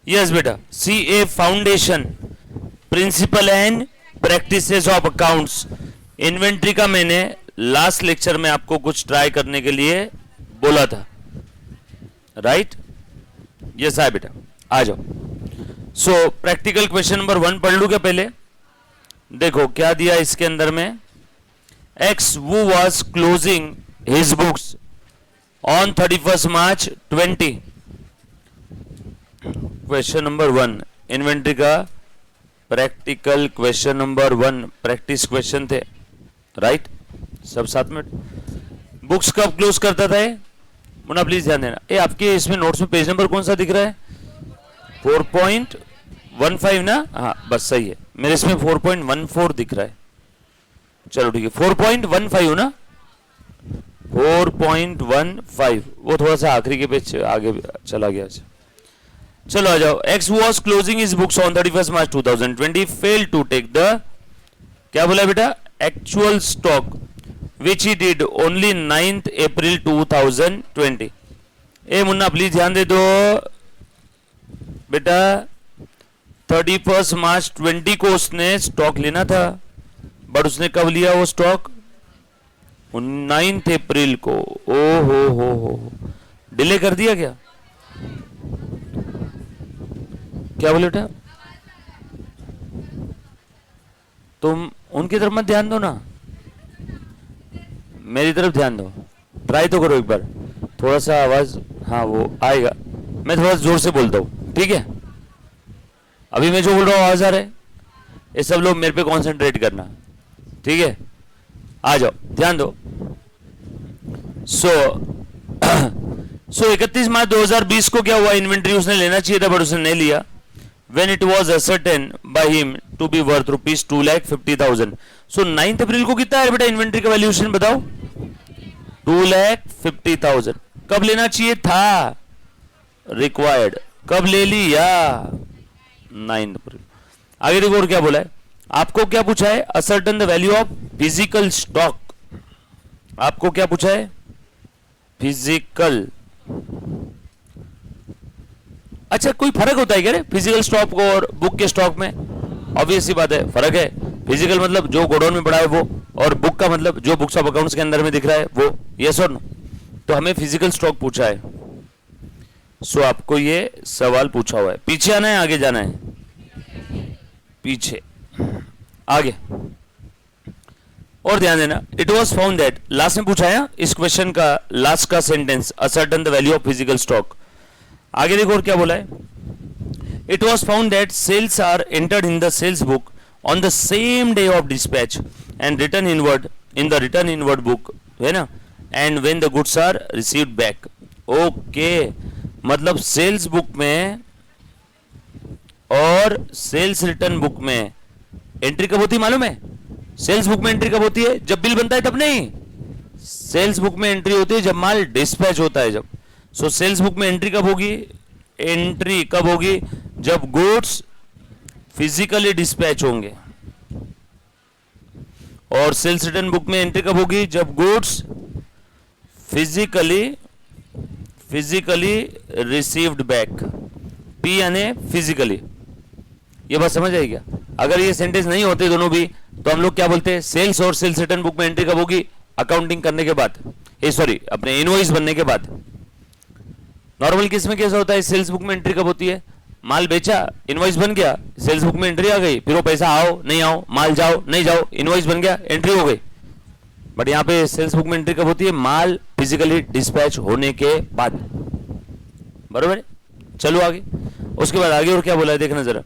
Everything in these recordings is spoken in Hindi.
यस बेटा, C A foundation principle and practices of accounts. Inventory का मैंने लास्ट लेक्चर में आपको कुछ ट्राई करने के लिए बोला था, राइट? यस है बेटा, आ जाओ। सो प्रैक्टिकल क्वेश्चन नंबर 1 पढ़ लूं क्या पहले? देखो क्या दिया इसके अंदर में। X who was closing his books on 31st March 20। Question number 1 inventory का practical question number 1 practice question थे, राइट? सब साथ में। बुक्स कब क्लोज करता था? मुन्ना प्लीज ध्यान देना। ये आपके इसमें नोट्स में पेज नंबर कौन सा दिख रहा है? 4.15 ना? हाँ बस सही है, मेरे इसमें 4.14 दिख रहा है। चलो ठीक है, 4.15 हो ना? 4.15 वो थोड़ा सा आखिरी के पेज आगे चला गया। चलो आ जाओ। X was closing his books on 31st March 2020 fail to take the, क्या बोला बेटा? Actual stock which he did only 9th April 2020। ए मुन्ना प्लीज ध्यान दे दो बेटा, 31st March 20 को उसने स्टॉक लेना था, बट उसने कब लिया वो स्टॉक? 9th April को। ओ हो डिले कर दिया क्या? क्या बोले बेटा? तुम उनकी तरफ मत ध्यान दो ना, मेरी तरफ ध्यान दो। ट्राई तो करो एक बार, थोड़ा सा आवाज, हाँ वो आएगा। मैं थोड़ा जोर से बोलता हूँ, ठीक है? अभी मैं जो बोल रहा हूँ आवाज आ रहा है? ये सब लोग मेरे पे कॉन्सेंट्रेट करना, ठीक है? आ जाओ, ध्यान दो। सो 31 मार्च 2020 को क्या हुआ? इन्वेंट्री उसने लेना चाहिए था, बट उसने नहीं लिया। When it was ascertained by him to be worth rupees 2,50,000। So 9th April को कितना है बेटा इन्वेंट्री का वैल्यूएशन बताओ? 2,50,000। कब लेना चाहिए था? रिक्वायर्ड। कब ले लिया? 9th April। आगे देखो और क्या बोला है आपको। क्या पूछा है? Ascertain the value of physical stock. आपको क्या पूछा है? फिजिकल। अच्छा, कोई फर्क होता है क्या रे फिजिकल स्टॉक और बुक के स्टॉक में? ऑब्वियस सी बात है, फर्क है। फिजिकल मतलब जो गोडाउन में पड़ा है वो, और बुक का मतलब जो बुक्स ऑफ अकाउंट्स के अंदर में दिख रहा है वो। यस और नो? तो हमें फिजिकल स्टॉक पूछा है। सो आपको ये सवाल पूछा हुआ है। पीछे आना है आगे जाना है? पीछे। आगे और ध्यान देना। It was found that, last में पूछा है इस क्वेश्चन का लास्ट का sentence, ascertain the value of physical stock. आगे देखो और क्या बोला है। It was found that sales are entered in the sales book on the same day of dispatch and return inward in the return inward book, है ना? And when the goods are received back. Okay, मतलब सेल्स बुक में और सेल्स रिटर्न बुक में एंट्री कब होती है मालूम है? सेल्स बुक में एंट्री कब होती है? जब बिल बनता है तब नहीं। सेल्स बुक में एंट्री होती है जब माल डिस्पैच होता है, जब। सो सेल्स बुक में एंट्री कब होगी? एंट्री कब होगी? जब गुड्स फिजिकली डिस्पैच होंगे। और सेल्स रिटर्न बुक में एंट्री कब होगी? जब goods physically received back. P यानी फिजिकली। ये बात समझ आई क्या? अगर ये सेंटेंस नहीं होते दोनों भी तो हम लोग क्या बोलते हैं? सेल्स और सेल्स रिटर्न बुक में एंट्री कब होगी? अकाउंटिंग करने के बाद, सॉरी अपने इनवॉइस बनने के बाद। नॉर्मल केस में कैसा होता है? सेल्स बुक में एंट्री कब होती है? माल बेचा, इनवॉइस बन गया, सेल्स बुक में एंट्री आ गई, फिर वो पैसा आओ नहीं आओ, माल जाओ नहीं जाओ, इनवॉइस बन गया, एंट्री हो गई। बट यहाँ पे सेल्स बुक में एंट्री कब होती है? माल फिजिकली डिस्पैच होने के बाद। बरोबर है? चलो आगे। उसके बाद आगे और क्या बोला है देखना जरा।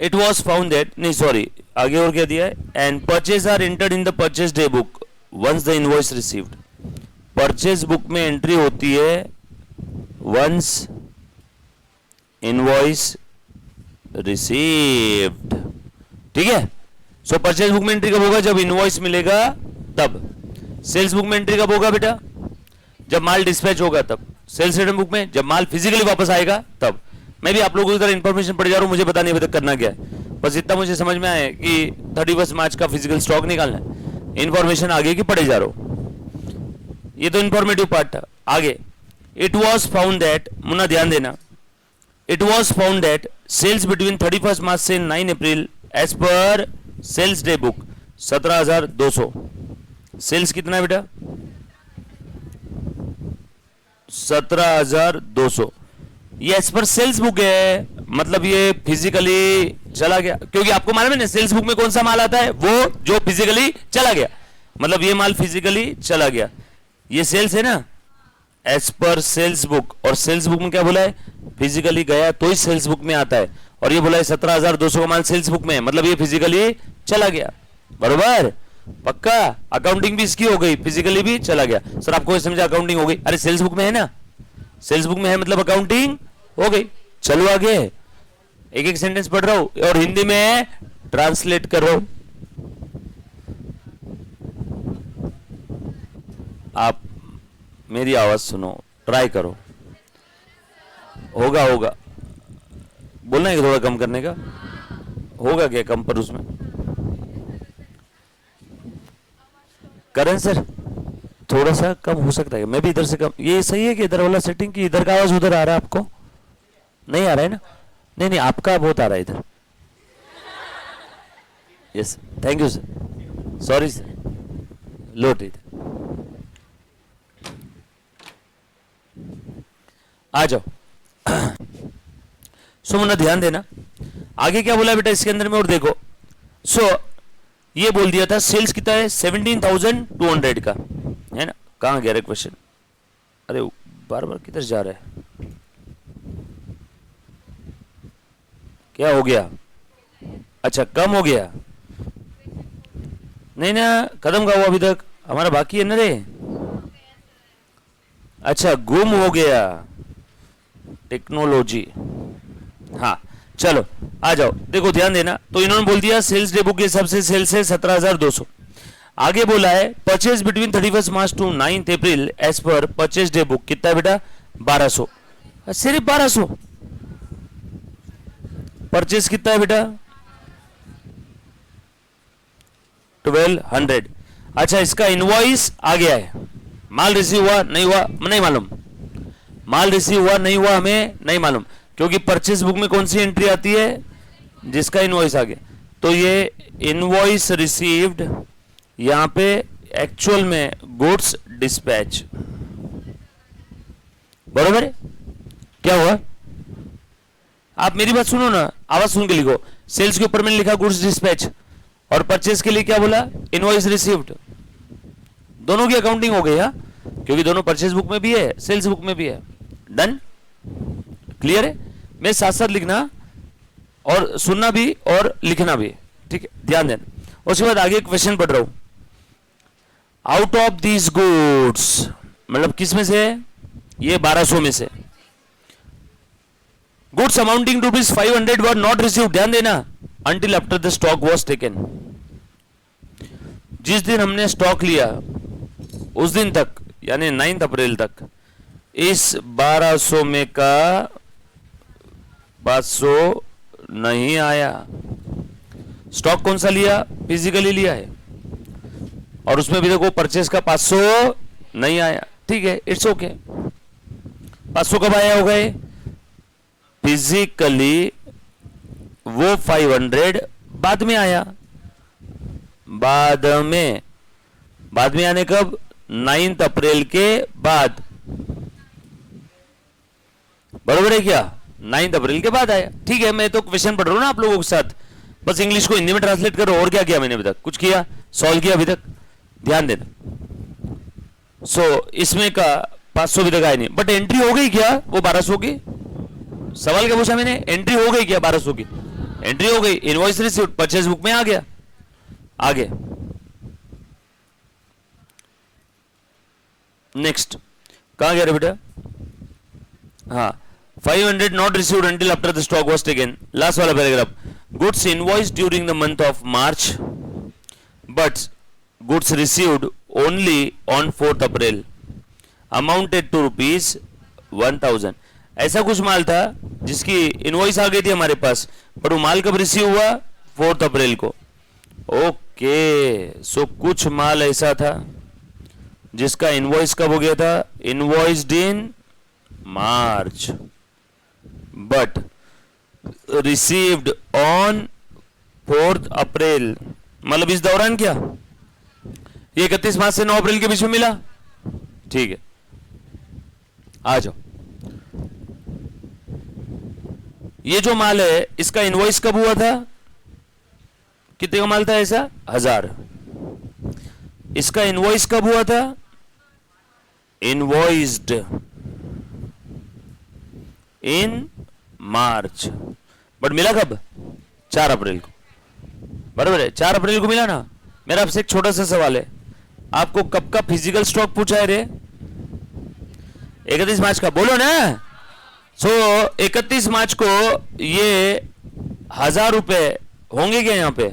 इट वॉज फाउंड दैट, नहीं सॉरी, आगे और क्या दिया है? And purchase are entered in the purchase day book once the invoice received. Purchase book में एंट्री होती है वंस इनवॉइस रिसीव्ड, ठीक है? सो परचेज बुक में एंट्री कब होगा? जब इनवॉइस मिलेगा तब। सेल्स बुक में एंट्री कब होगा बेटा? जब माल डिस्पैच होगा तब। सेल्स रिटर्न बुक में जब माल फिजिकली वापस आएगा तब। मैं भी आप लोगों की तरह इंफॉर्मेशन पढ़ जा रहा हूं, मुझे पता नहीं अभी तक करना क्या है, बस इतना मुझे समझ में आया कि 31 मार्च का फिजिकल स्टॉक निकालना है। इंफॉर्मेशन आगे की पढ़े जा रहा हूं। ये तो इंफॉर्मेटिव पार्ट था। आगे, it was found that, Munna ध्यान देना, it was found that sales between 31 March से 9 April as per sales day book 17,200। Sales कितना है बेटा? 17,200। ये एज पर सेल्स बुक है, मतलब ये फिजिकली चला गया, क्योंकि आपको मालूम है ना सेल्स बुक में कौन सा माल आता है, वो जो फिजिकली चला गया, मतलब ये माल फिजिकली चला गया। ये सेल्स है ना, एज पर सेल्स बुक, और सेल्स बुक में क्या बोला है? फिजिकली गया तो ही सेल्स बुक में आता है, और ये बोला है 17,200 का माल सेल्स बुक में है, मतलब ये फिजिकली चला गया। बरोबर? पक्का? अकाउंटिंग भी इसकी हो गई, फिजिकली भी चला गया। सर आपको समझा अकाउंटिंग हो गई, अरे सेल्स बुक में है ना, सेल्स बुक में है मतलब अकाउंटिंग हो गई। चलो आगे, एक एक सेंटेंस पढ़ रहा हूं और हिंदी में ट्रांसलेट कर रहा हूं। आप मेरी आवाज सुनो, ट्राई करो, होगा होगा। बोलना है कि थोड़ा कम करने का, होगा क्या कम पर उसमें? करें सर, थोड़ा सा कम हो सकता है, मैं भी इधर से कम। ये सही है कि इधर वाला सेटिंग की इधर का आवाज उधर आ रहा है? आपको नहीं आ रहा है ना? नहीं नहीं, आपका बहुत आ रहा है इधर। Yes, thank you sir, sorry sir, लोट इधर आ जाओ। सो मुन्ना ध्यान देना, आगे क्या बोला बेटा इसके अंदर में, और देखो। सो ये बोल दिया था सेल्स कितना है? 17,200 का है ना। कहां गया रे क्वेश्चन? अरे बार बार किधर जा रहा है? क्या हो गया? अच्छा कम हो गया? नहीं ना, खत्म का हुआ अभी तक, हमारा बाकी है ना रे। अच्छा गुम हो गया, टेक्नोलॉजी। हाँ चलो आ जाओ, देखो ध्यान देना। तो इन्होंने बोल दिया सेल्स डे बुक के हिसाब से सेल्स है 17,200। आगे बोला है purchase between 31 March to 9 April as per purchase day book कितना है बेटा? 1200। सिर्फ 1200। परचेज कितना है बेटा? 1200। अच्छा इसका इनवॉइस आ गया है, माल रिसीव हुआ नहीं हुआ नहीं मालूम, माल रिसीव हुआ नहीं हुआ हमें नहीं मालूम, क्योंकि परचेज बुक में कौन सी एंट्री आती है? जिसका इनवॉइस आ गया। तो ये इनवॉइस रिसीव्ड, यहां पे एक्चुअल में गुड्स डिस्पैच। बरोबर है? क्या हुआ? आप मेरी बात सुनो ना, आवाज सुन के लिखो। सेल्स के ऊपर मैंने लिखा गुड्स डिस्पैच, और परचेज के लिए क्या बोला? Invoice received. दोनों की अकाउंटिंग हो गई, क्योंकि दोनों परचेज बुक में भी है सेल्स बुक में भी है। डन? क्लियर है? मैं साथ साथ लिखना और सुनना भी और लिखना भी, ठीक है? ध्यान देना। उसके बाद आगे क्वेश्चन पढ़ रहा हूं। आउट ऑफ दीज गुड्स, मतलब किस में से? ये 1200 में से। Goods amounting to ₹500 were not received, ध्यान देना, until after the stock was taken. जिस दिन हमने स्टॉक लिया उस दिन तक, यानी 9 अप्रैल तक, इस 1200 में का 500 नहीं आया। स्टॉक कौन सा लिया? फिजिकली लिया है, और उसमें भी देखो परचेस का 500 नहीं आया। ठीक है, इट्स ओके। 500 कब आया होगा? फिजिकली वो 500 बाद में आया। बाद में आने कब? 9 अप्रैल के बाद। बरोबर है क्या? 9 अप्रैल के बाद आया। ठीक है, मैं तो क्वेश्चन पढ़ रहा हूं ना आप लोगों के साथ, बस इंग्लिश को हिंदी में ट्रांसलेट करो। और क्या किया मैंने अभी तक? कुछ किया? सॉल्व किया अभी तक? ध्यान देना। सो इसमें का 500 भी तक आया नहीं, बट एंट्री हो गई क्या वो 1200 की? सवाल क्या पूछा मैंने? एंट्री हो गई क्या 1200 की? एंट्री हो गई। इनवॉइस रिसीव्ड परचेज बुक में आ गया। आगे नेक्स्ट कहां गया रे बेटा? हाँ, 500 not received until after the stock was taken. Last वाला paragraph. Goods invoice during the month of March but goods received only on 4 April amounted to ₹1000। ऐसा कुछ माल था जिसकी इनवॉइस आ गई थी हमारे पास, पर वो माल कब रिसीव हुआ? 4 अप्रैल को। ओके, सो कुछ माल ऐसा था जिसका इनवॉइस कब हो गया था? Invoiced in March but received on 4 अप्रैल, मतलब इस दौरान क्या, ये 31 मार्च से 9 अप्रैल के बीच में मिला, ठीक है। आ जाओ, ये जो माल है इसका इनवॉइस कब हुआ था, कितने का माल था ऐसा, 1000। इसका इनवॉइस कब हुआ था, इनवॉइस्ड इन मार्च, बट मिला कब, 4 अप्रैल को, बराबर है, 4 अप्रैल को मिला ना। मेरा आपसे एक छोटा सा सवाल है, आपको कब का फिजिकल स्टॉक पूछा है रे, 31 मार्च का, बोलो ना। सो 31 मार्च को ये 1000 रुपए होंगे क्या यहाँ पे,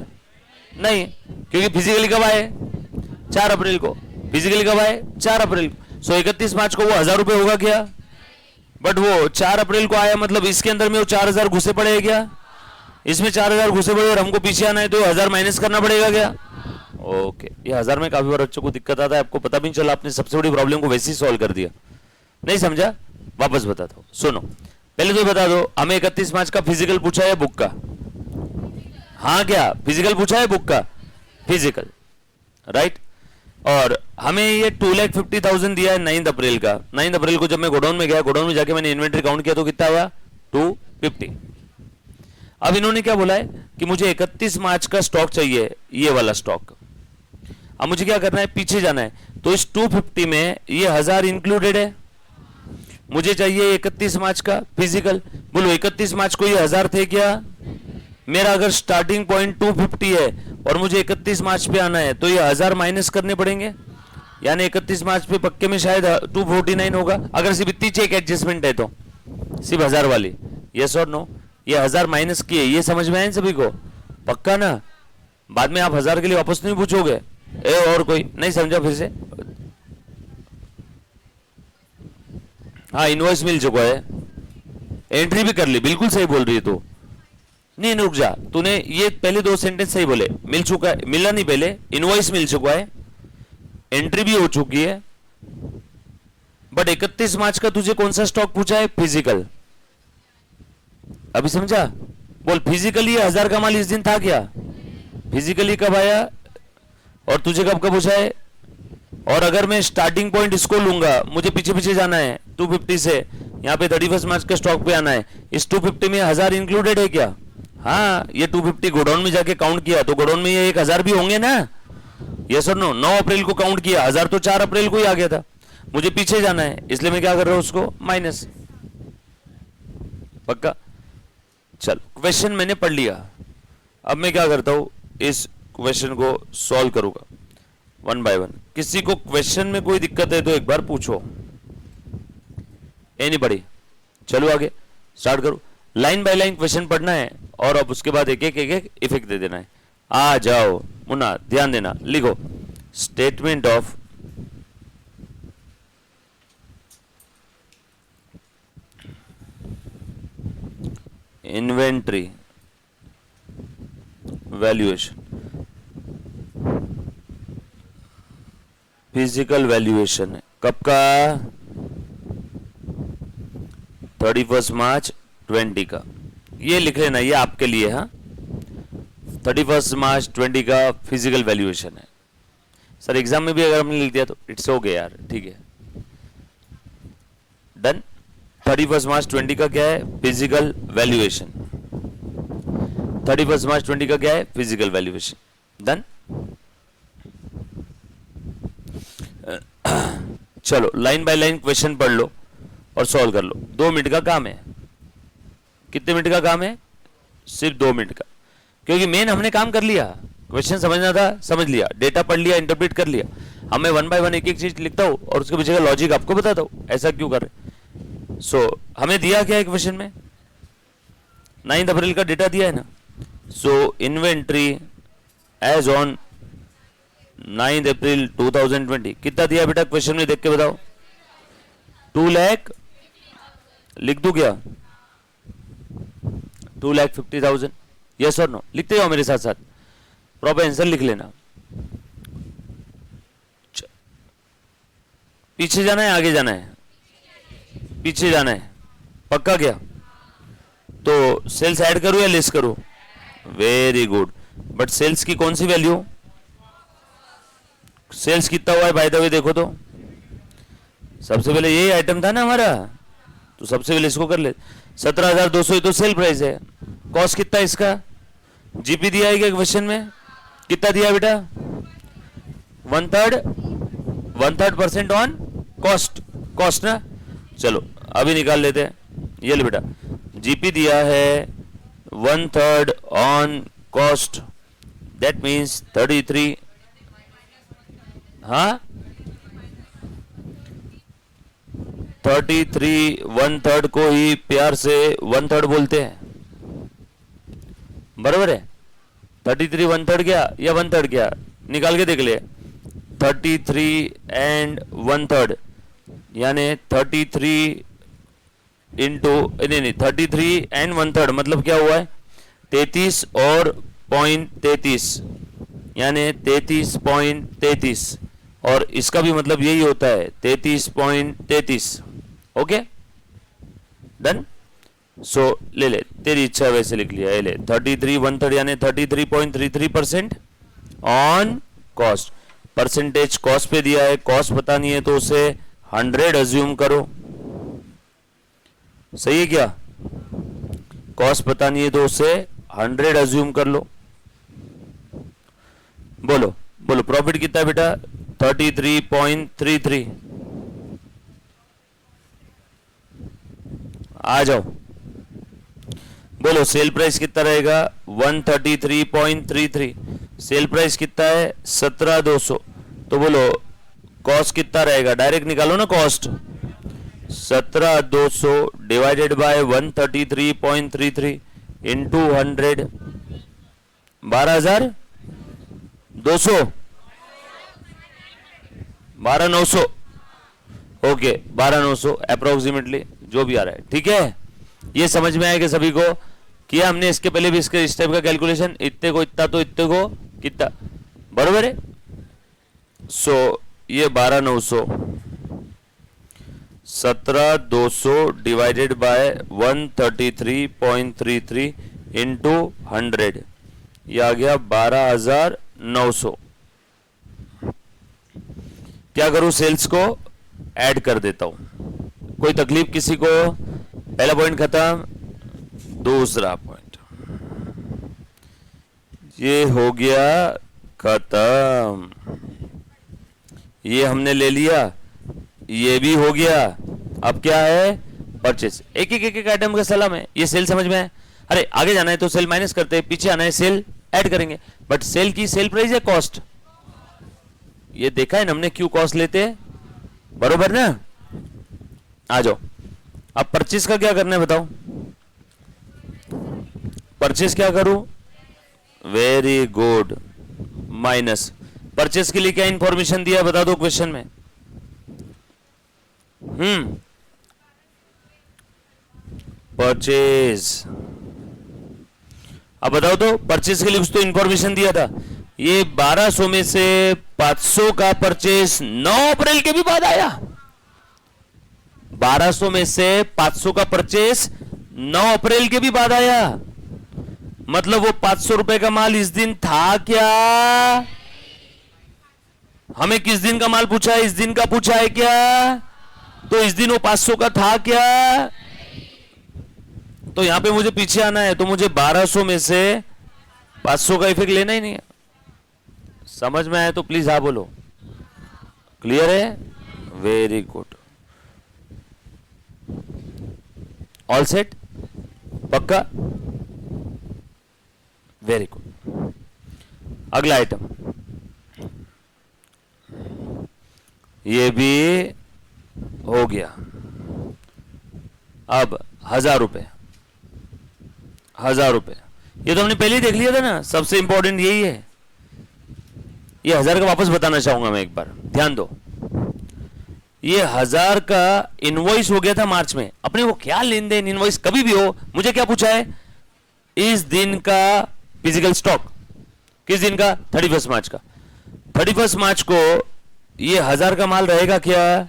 नहीं, क्योंकि फिजिकली कब आए, 4 अप्रैल को, फिजिकली कब आए, 4 अप्रैल को। सो 31 मार्च को वो 1000 रुपए होगा क्या, बट वो 4 अप्रैल को आया, मतलब इसके अंदर में वो 4000 घुसे पड़े हैं क्या, इसमें 4000 घुसे पड़े और हमको पीछे आना है तो 1000 माइनस करना पड़ेगा क्या। ओके, ये 1000 में काफी बार बच्चों को दिक्कत आता है, आपको पता भी नहीं चला, आपने सबसे बड़ी प्रॉब्लम को वैसे ही सॉल्व कर दिया, नहीं समझा, वापस बताता हूं, सुनो। पहले तो बता दो, हमें 31 मार्च का फिजिकल पूछा है बुक का, हाँ क्या फिजिकल पूछा है बुक का, फिजिकल, राइट। और हमें ये 2,50,000 दिया है 9 अप्रैल का। 9 अप्रैल को जब मैं गोडाउन में गया, गोडाउन में जाके मैंने इन्वेंटरी काउंट किया तो कितना आया, 250। अब इन्होंने क्या बोला है कि मुझे 31 मार्च का स्टॉक चाहिए, ये वाला स्टॉक। अब मुझे क्या करना है, पीछे जाना है, तो इस 250 में ये 1000 इंक्लूडेड है, मुझे चाहिए 31 मार्च का फिजिकल। बोलो 31 मार्च को ये 1000 थे क्या, मेरा अगर स्टार्टिंग पॉइंट 250 है और मुझे 31 मार्च पे आना है तो ये 1000 माइनस करने पड़ेंगे, यानी 31 मार्च पे पक्के में शायद 249 होगा, अगर सिर्फ इतनी चेक एडजस्टमेंट है तो, सिर्फ 1000 वाली, यस और नो, ये 1000 माइनस किए, ये समझ में आए सभी को, पक्का ना, बाद में आप 1000 के लिए वापस नहीं पूछोगे, और कोई नहीं समझा फिर से। हाँ इनवॉइस मिल चुका है, एंट्री भी कर ली, बिल्कुल सही बोल रही है तू, नहीं रुक जा, तूने ये पहले 2 सेंटेंस सही बोले, मिल चुका है, मिला नहीं पहले, इनवॉइस मिल चुका है, एंट्री भी हो चुकी है, बट 31 मार्च का तुझे कौन सा स्टॉक पूछा है, फिजिकल। अभी समझा, बोल फिजिकली 1000 का माल इस दिन था क्या, फिजिकली कब आया, और तुझे कब कब पूछा है। और अगर मैं स्टार्टिंग पॉइंट इसको लूंगा, मुझे पीछे पीछे जाना है 250 से, यहाँ पे 31 मार्च के स्टॉक पे आना है, इस 250 में 1000 इंक्लूडेड है क्या, हाँ ये 250 गोडाउन में जाके काउंट किया तो गोडाउन में ये 1000 भी होंगे ना, यस और नो। 9 अप्रैल को काउंट किया, 1000 तो 4 अप्रैल को ही आ गया था, मुझे पीछे जाना है, इसलिए मैं क्या कर रहा हूं, उसको माइनस, पक्का। चलो क्वेश्चन मैंने पढ़ लिया, अब मैं क्या करता हूं, इस क्वेश्चन को सॉल्व करूंगा 1 बाय 1। किसी को क्वेश्चन में कोई दिक्कत है तो एक बार पूछो, एनीबॉडी। चलो आगे स्टार्ट करो, लाइन बाय लाइन क्वेश्चन पढ़ना है और अब उसके बाद एक एक इफेक्ट दे देना है। आ जाओ मुन्ना, ध्यान देना, लिखो statement of inventory valuation, physical valuation है कब का, 31 मार्च 20 का, ये लिख लेना, ये आपके लिए, हाँ 31 मार्च 20 का फिजिकल वैल्यूएशन है। सर एग्जाम में भी अगर हमने लिख दिया तो इट्स हो गया यार, ठीक है डन। 31 मार्च 20 का क्या है, फिजिकल वैल्यूएशन, 31 मार्च 20 का क्या है, फिजिकल वैल्यूएशन, डन। चलो लाइन बाय लाइन क्वेश्चन पढ़ लो और सॉल्व कर लो, 2 मिनट का काम है। कितने मिनट का काम है, सिर्फ 2 मिनट का, क्योंकि मेन हमने काम कर लिया, क्वेश्चन समझना था समझ लिया, डेटा पढ़ लिया, इंटरप्रेट कर लिया, अब मैं 1 बाय 1 एक एक चीज लिखता हूं और उसके पीछे का लॉजिक आपको बताता हूं, ऐसा क्यों कर रहे। सो हमें दिया क्या है क्वेश्चन में, 9 अप्रैल का डेटा दिया है ना। सो इन्वेंट्री एज ऑन 9 अप्रैल 2020 कितना दिया बेटा, क्वेश्चन में देख के बताओ, 2 लाख, लिख दूं क्या, 2,50,000, यस और नो, लिखते जाओ मेरे साथ साथ, प्रॉपर आंसर लिख लेना। पीछे जाना है आगे जाना है, पीछे जाना है, पक्का क्या, तो सेल्स ऐड करूं या लेस करूं? Very good. बट सेल्स की कौन सी वैल्यू? सेल्स कितना हुआ है बाय द वे देखो तो। सबसे पहले यही आइटम था ना हमारा, तो सबसे पहले इसको कर ले। 17,200 तो सेल प्राइस है। कॉस्ट कितना है इसका? जीपी दिया है क्या क्वेश्चन में? कितना दिया बेटा? 1/3 ऑन कॉस्ट। कॉस्ट ना, चलो अभी निकाल लेते हैं। ये ले बेटा, जीपी दिया है 1/3 ऑन कॉस्ट, दैट मीन्स 33। हाँ 33 1/3 को ही प्यार से 1/3 बोलते हैं, बराबर है। 33 1/3 क्या या 1/3 क्या, निकाल के देख ले। 33 एंड 1/3 यानी 33 इंटू नहीं 33 एंड 1/3 मतलब क्या हुआ है? 33 और पॉइंट 33 यानी 33.33 और इसका भी मतलब यही होता है 33.33। Okay done. सो ले ले, तेरी इच्छा वैसे लिख लिया। ले 33 1/3 यानी 33.33% ऑन कॉस्ट। परसेंटेज कॉस्ट पे दिया है, कॉस्ट पता नहीं है तो उसे 100 अज्यूम करो। सही है क्या? कॉस्ट पता नहीं है तो उसे 100 अज्यूम कर लो। बोलो बोलो प्रॉफिट कितना है बेटा? 33.33। आ जाओ बोलो सेल प्राइस कितना रहेगा? 133.33। सेल प्राइस कितना है? 17,200। तो बोलो कॉस्ट कितना रहेगा? डायरेक्ट निकालो ना cost. 17,200 divided by 133.33 into 100 12,200 12,900। Okay 12,900 approximately जो भी आ रहा है, ठीक है। ये समझ में आएगा सभी को? किया हमने इसके पहले भी इसके इस टाइप का कैलकुलेशन, इतने को इतना तो इतने को कितना, बरोबर है। सो ये 12,900 17,200 डिवाइडेड बाय 133.33 इंटू 100 ये आ गया 12,900। क्या करूं? सेल्स को ऐड कर देता हूं। कोई तकलीफ किसी को? पहला पॉइंट खत्म। दूसरा पॉइंट ये हो गया खत्म। ये हमने ले लिया, ये भी हो गया। अब क्या है? परचेस। एक एक आइटम का सलाम है। ये सेल समझ में है? अरे आगे जाना है तो सेल माइनस करते हैं, पीछे आना है सेल ऐड करेंगे। बट सेल की सेल प्राइस है कॉस्ट, ये देखा है ना हमने क्यों कॉस्ट लेते हैं, बरोबर ना। आ जाओ अब परचेस का क्या करना है बताओ। परचेस क्या करूं? Very good, minus. परचेस के लिए क्या इंफॉर्मेशन दिया है बता दो क्वेश्चन में। परचेज। अब बताओ तो परचेज के लिए कुछ तो इंफॉर्मेशन दिया था। ये 1200 में से 500 का परचेज 9 अप्रैल के भी बाद आया। 1200 में से 500 का परचेज 9 अप्रैल के भी बाद आया। मतलब वो 500 रुपए का माल इस दिन था क्या? हमें किस दिन का माल पूछा है? इस दिन का पूछा है क्या? तो इस दिन वो 500 का था क्या? तो यहां पे मुझे पीछे आना है, तो मुझे 1200 में से 500 का इफेक्ट लेना ही नहीं है। समझ में आया तो प्लीज हाँ बोलो। क्लियर है? वेरी गुड, ऑल सेट, पक्का, वेरी गुड। अगला आइटम ये भी हो गया। अब 1,000 रुपए, 1,000 रुपए ये तो हमने पहले ही देख लिया था ना। सबसे इंपॉर्टेंट यही है। ये 1,000 का वापस बताना चाहूंगा मैं एक बार, ध्यान दो। ये 1,000 का इनवॉइस हो गया था मार्च में। अपने वो क्या लेन देन इनवॉइस कभी भी हो, मुझे क्या पूछा है? इस दिन का फिजिकल स्टॉक। किस दिन का? 31 मार्च का। 31 मार्च को ये 1,000 का माल रहेगा क्या?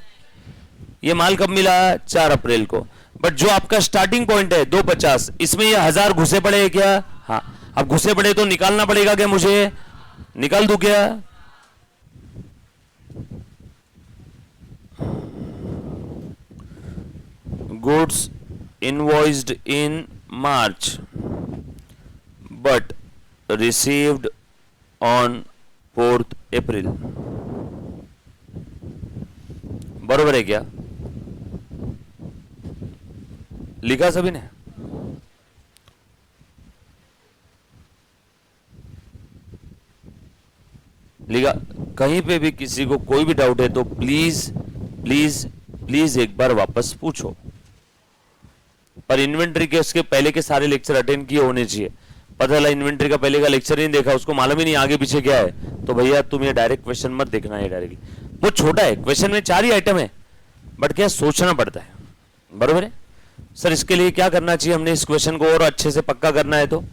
ये माल कब मिला? 4 अप्रैल को। बट जो आपका स्टार्टिंग पॉइंट है 250, इसमें ये 1000 घुसे पड़े हैं क्या? हाँ, अब घुसे पड़े तो निकालना पड़ेगा क्या मुझे? निकाल दूं क्या? goods invoiced in March but received on 4th April, बरोबर है क्या? लिखा सभी ने? लिखा? कहीं पे भी किसी को कोई भी डाउट है तो प्लीज प्लीज प्लीज एक बार वापस पूछो। पर इन्वेंट्री के उसके पहले के सारे लेक्चर अटेंड किए होने चाहिए। पता चला इन्वेंट्री का पहले का लेक्चर नहीं देखा, उसको मालूम ही नहीं आगे पीछे क्या है, तो भैया तुम ये डायरेक्ट क्वेश्चन मत देखना है डायरेक्टली। वो छोटा है, क्वेश्चन में 4 ही आइटम है, बट क्या सोचना पड़ता है, बरोबर है सर। इसके लिए क्या करना चाहिए हमने, इस क्वेश्चन को और अच्छे से पक्का करना है तो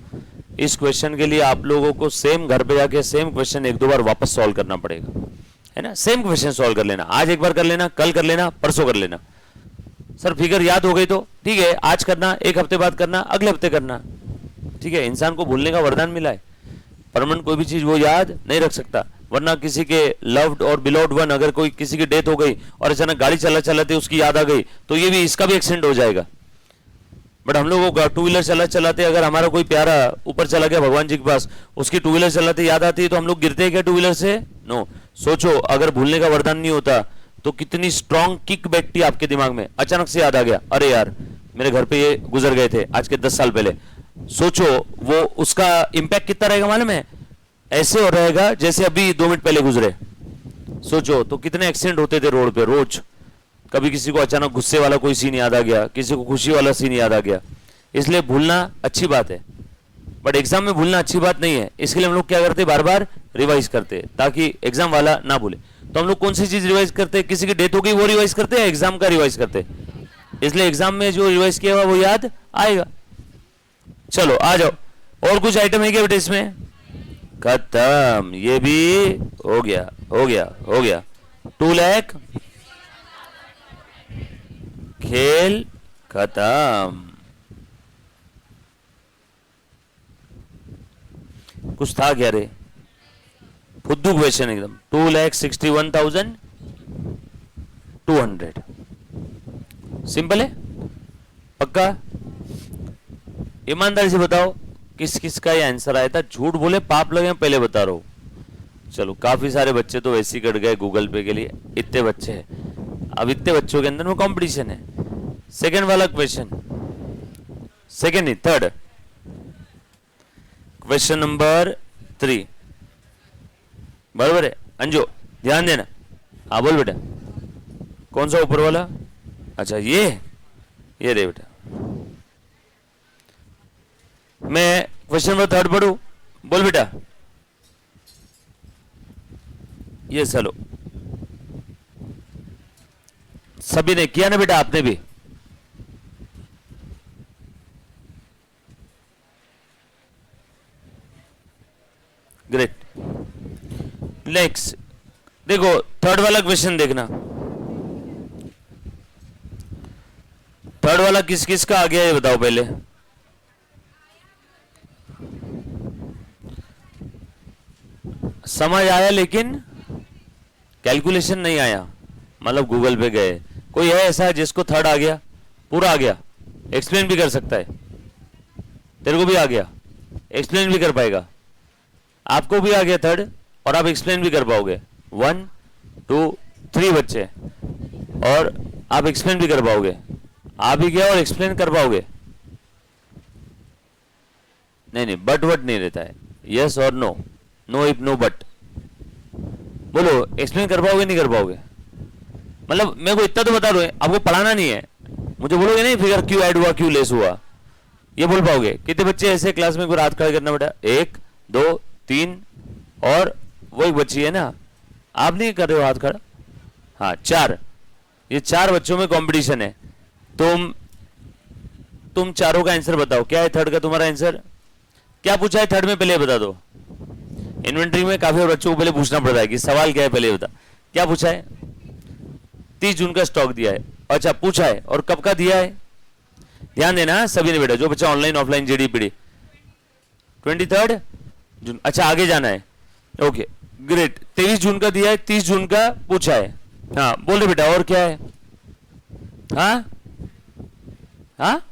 इस क्वेश्चन के लिए आप लोगों को सेम घर पे जाके सेम क्वेश्चन 1-2 बार वापस सॉल्व करना पड़ेगा, है ना। सेम क्वेश्चन सॉल्व कर लेना, आज एक बार कर लेना, कल कर लेना, परसों कर लेना। सर फिगर याद हो गई तो ठीक है, आज करना, एक हफ्ते बाद करना, अगले हफ्ते करना, ठीक है। इंसान को भूलने का वरदान मिला है, परमानेंट कोई भी चीज वो याद नहीं रख सकता। वरना किसी के लव्ड और बिलोव्ड वन, अगर कोई किसी की डेथ हो गई और अचानक गाड़ी चला चलाते उसकी याद आ गई तो ये भी, इसका भी एक्सीडेंट हो जाएगा। बट हम लोगों को 2 व्हीलर चला चलाते अगर हमारा कोई प्यारा ऊपर चला गया भगवान जी के पास, उसकी 2 व्हीलर चलाते याद आती है तो हम लोग गिरते हैं क्या 2 व्हीलर से? नो। सोचो अगर भूलने का वरदान नहीं होता तो कितनी स्ट्रॉन्ग किक बैठती आपके दिमाग में, अचानक से याद आ गया, अरे यार मेरे घर पे ये गुजर गए थे आज के 10 साल पहले। सोचो वो उसका इंपैक्ट कितना रहेगा मालूम है? ऐसे हो रहेगा जैसे अभी 2 मिनट पहले गुजरे। सोचो तो कितने एक्सीडेंट होते थे रोड पे रोज। कभी किसी को अचानक गुस्से वाला कोई सीन याद आ गया, किसी को खुशी वाला सीन याद आ गया। इसलिए भूलना अच्छी बात है, बट एग्जाम में भूलना अच्छी बात नहीं है। इसके लिए हम लोग क्या करते, बार बार रिवाइज करते ताकि एग्जाम वाला ना भूले। तो हम लोग कौन सी चीज रिवाइज करते? किसी की डेथ हो गई वो रिवाइज करते हैं, एग्जाम का रिवाइज करते। इसलिए एग्जाम में जो रिवाइज किया हुआ वो याद आएगा। चलो आ जाओ, और कुछ आइटम है क्या बेटे इसमें? खत्म, ये भी हो गया हो गया हो गया। 2 लाख खेल खत्म। कुछ था क्या रे? फुद्दू क्वेश्चन एकदम। 2,61,200 सिंपल है, पक्का? ईमानदारी से बताओ किस किस का ये आंसर आया था? झूठ बोले पाप लगे, पहले बता रहा हूं। चलो काफी सारे बच्चे तो वैसे ही कट गए गूगल पे के लिए, इतने बच्चे हैं। अब इतने बच्चों के अंदर में कंपटीशन है। सेकंड वाला क्वेश्चन, सेकंड नहीं थर्ड, क्वेश्चन नंबर 3 बराबर है। अंजो ध्यान देना, हाँ बोल बेटा। कौन सा ऊपर वाला? अच्छा ये रे बेटा। मैं क्वेश्चन नंबर 3 पढ़ू, बोल बेटा। ये चलो सभी ने किया ना बेटा, आपने भी? ग्रेट। नेक्स्ट देखो, थर्ड वाला क्वेश्चन देखना। थर्ड वाला किस किस का आ गया ये बताओ पहले। समझ आया लेकिन कैलकुलेशन नहीं आया, मतलब गूगल पे गए। कोई है ऐसा जिसको थर्ड आ गया, पूरा आ गया, एक्सप्लेन भी कर सकता है? तेरे को भी आ गया, एक्सप्लेन भी कर पाएगा? आपको भी आ गया थर्ड और आप एक्सप्लेन भी कर पाओगे? 1 2 3 बच्चे और आप एक्सप्लेन भी कर पाओगे? आ भी गया और एक्सप्लेन कर पाओगे? नहीं नहीं, बट वट नहीं रहता है, यस और no, no if no but. बोलो एक्सप्लेन कर पाओगे नहीं कर पाओगे? मतलब मेरे को इतना तो बता दो, आपको पढ़ाना नहीं है, मुझे बोलोगे नहीं फिगर क्यों ऐड हुआ क्यों लेस हुआ, ये बोल पाओगे? कितने बच्चे ऐसे क्लास में हाथ खड़े करना बेटा? 1 2 3 और वो एक बच्ची है ना, आप नहीं कर रहे हो हाथ खड़ा? हाँ 4। ये 4 बच्चों में कंपटीशन है। तुम चारों का आंसर बताओ। क्या है थर्ड का तुम्हारा आंसर? क्या पूछा है थर्ड में पहले बता दो। इन्वेंट्री में काफी बच्चों को पहले पूछना पड़ता है कि सवाल क्या है, पहले बता क्या पूछा है। 30 जून का स्टॉक दिया है, अच्छा पूछा है, और कब का दिया है? ध्यान देना सभी ने बेटा, जो बच्चा ऑनलाइन ऑफलाइन जीडीपीडी 23 जून। अच्छा आगे जाना है, ओके ग्रेट। 23 जून का दिया है, 30 जून का पूछा है। हाँ बोल रहे बेटा और क्या है? हाँ हाँ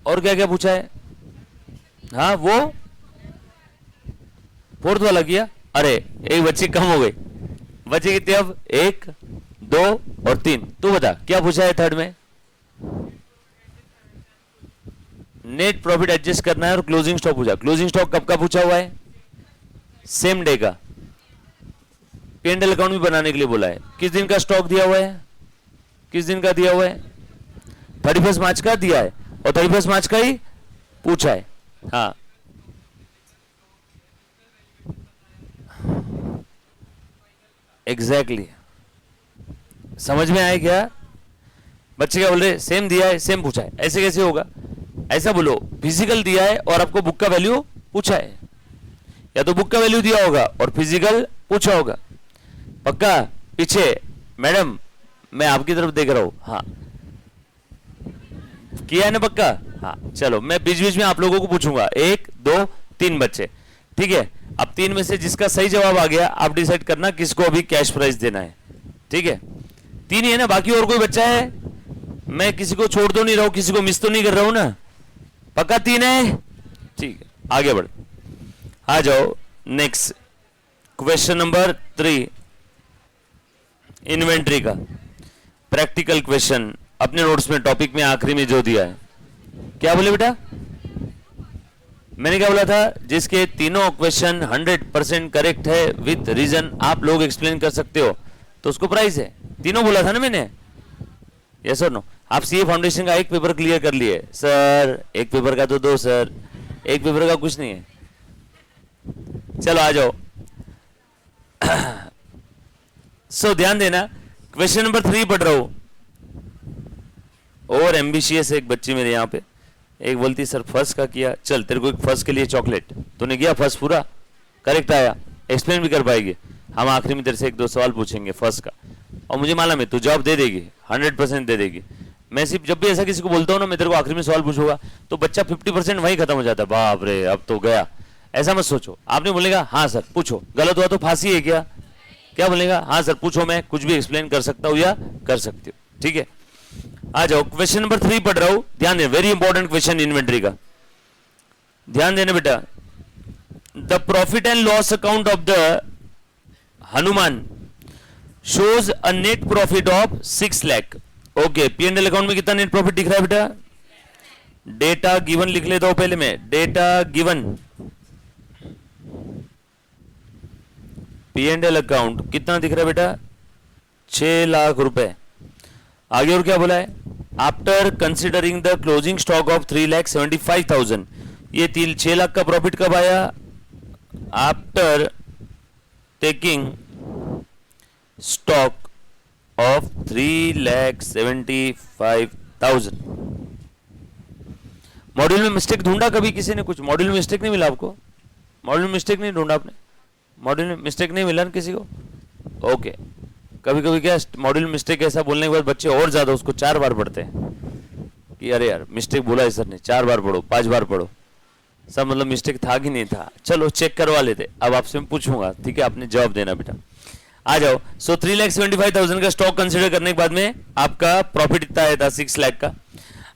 और क्या क्या पूछा है? हाँ वो फोर्थ वाला किया। अरे एक बच्ची कम हो गई, बच्चे कितने अब? 1 2 और 3। तू बता क्या पूछा है थर्ड में? नेट प्रॉफिट एडजस्ट करना है और क्लोजिंग स्टॉक पूछा। क्लोजिंग स्टॉक कब का पूछा हुआ है? सेम डे का। P&L अकाउंट भी बनाने के लिए बोला है। किस दिन का स्टॉक दिया हुआ है? किस दिन का दिया हुआ है? 31 मार्च का दिया है और 31 मार्च का ही पूछा है। हाँ एग्जैक्टली समझ में आया क्या? बच्चे क्या बोल रहे? सेम दिया है सेम पूछा है, ऐसे कैसे होगा? ऐसा बोलो फिजिकल दिया है और आपको बुक का वैल्यू पूछा है, या तो बुक का वैल्यू दिया होगा और फिजिकल पूछा होगा। पक्का? पीछे मैडम मैं आपकी तरफ देख रहा हूं। हाँ किया है ना पक्का? हाँ चलो मैं बीच बीच में आप लोगों को पूछूंगा। 1 2 3 बच्चे, ठीक है। अब 3 में से जिसका सही जवाब आ गया आप डिसाइड करना किसको अभी कैश प्राइज देना है, ठीक है। 3 ही है ना, बाकी और कोई बच्चा है? मैं किसी को छोड़ तो नहीं रहा हूं, किसी को मिस तो नहीं कर रहा हूं ना? पक्का 3 है? ठीक है आगे बढ़, आ जाओ नेक्स्ट क्वेश्चन नंबर 3 इन्वेंट्री का प्रैक्टिकल क्वेश्चन अपने नोट्स में टॉपिक में आखिरी में जो दिया है। क्या बोले बेटा? मैंने क्या बोला था? जिसके तीनों क्वेश्चन 100% करेक्ट है विद रीजन आप लोग एक्सप्लेन कर सकते हो तो उसको प्राइज है। तीनों बोला था ना मैंने? यस और नो? आप सीए फाउंडेशन का एक पेपर क्लियर कर लिए सर, एक पेपर का तो 2 सर, एक पेपर का कुछ नहीं है। चलो आ जाओ। सो ध्यान देना क्वेश्चन नंबर 3 पढ़ रहा हूं। और एम्बिशियस एक बच्ची मेरे यहाँ पे, एक बोलती सर फर्स्ट का किया, चल तेरे को एक फर्स्ट के लिए चॉकलेट, तूने किया फर्स्ट पूरा करेक्ट आया, एक्सप्लेन भी कर पाएगी। हम आखिरी में तेरे से 1-2 सवाल पूछेंगे फर्स्ट का और मुझे मालूम है तू जवाब दे देगी, 100% दे देगी। मैं सिर्फ जब भी ऐसा किसी को बोलता हूँ ना मैं तेरे को आखिरी में सवाल पूछूंगा तो बच्चा 50% वहीं खत्म हो जाता है, बाप रे अब तो गया। ऐसा मत सोचो, आपने बोलेगा हाँ सर पूछो, गलत हुआ तो फांसी है क्या? क्या बोलेगा? हाँ सर पूछो, मैं कुछ भी एक्सप्लेन कर सकता हूँ या कर सकती हूँ, ठीक है। आ जाओ क्वेश्चन नंबर 3 पढ़ रहा हूं, ध्यान देना, वेरी इंपॉर्टेंट क्वेश्चन इन्वेंट्री का, ध्यान देना बेटा। The profit and loss account of the Hanuman shows a net profit of 6 lakh. Okay P&L account में कितना नेट प्रॉफिट दिख रहा है बेटा? डेटा गिवन लिख लेता हूं पहले मैं, डेटा गिवन P&L अकाउंट कितना दिख रहा है बेटा? 6 लाख रुपए। आगे और क्या बोला है? After considering the closing stock of 3,75,000। ये 6 लाख का प्रॉफिट कब आया? After taking stock of 3,75,000। Module में मिस्टेक ढूंढा कभी किसी ने? कुछ मॉड्यूल में मिस्टेक नहीं मिला आपको? मॉड्यूल में मिस्टेक नहीं ढूंढा आपने? मॉड्यूल में मिस्टेक नहीं मिला ना किसी को? ओके कभी कभी क्या मॉड्यूल मिस्टेक ऐसा बोलने के बाद बच्चे और ज्यादा उसको 4 बार पढ़ते हैं कि अरे यार मिस्टेक बोला है सर ने, 4 बार पढ़ो 5 बार पढ़ो, सब मतलब मिस्टेक था कि नहीं था। चलो चेक करवा लेते, अब आपसे मैं पूछूंगा, ठीक है, आपने जवाब देना बेटा। आ जाओ। सो 3,75,000 का स्टॉक कंसिडर करने के बाद में आपका प्रॉफिट इतना आया था 6 लाख का।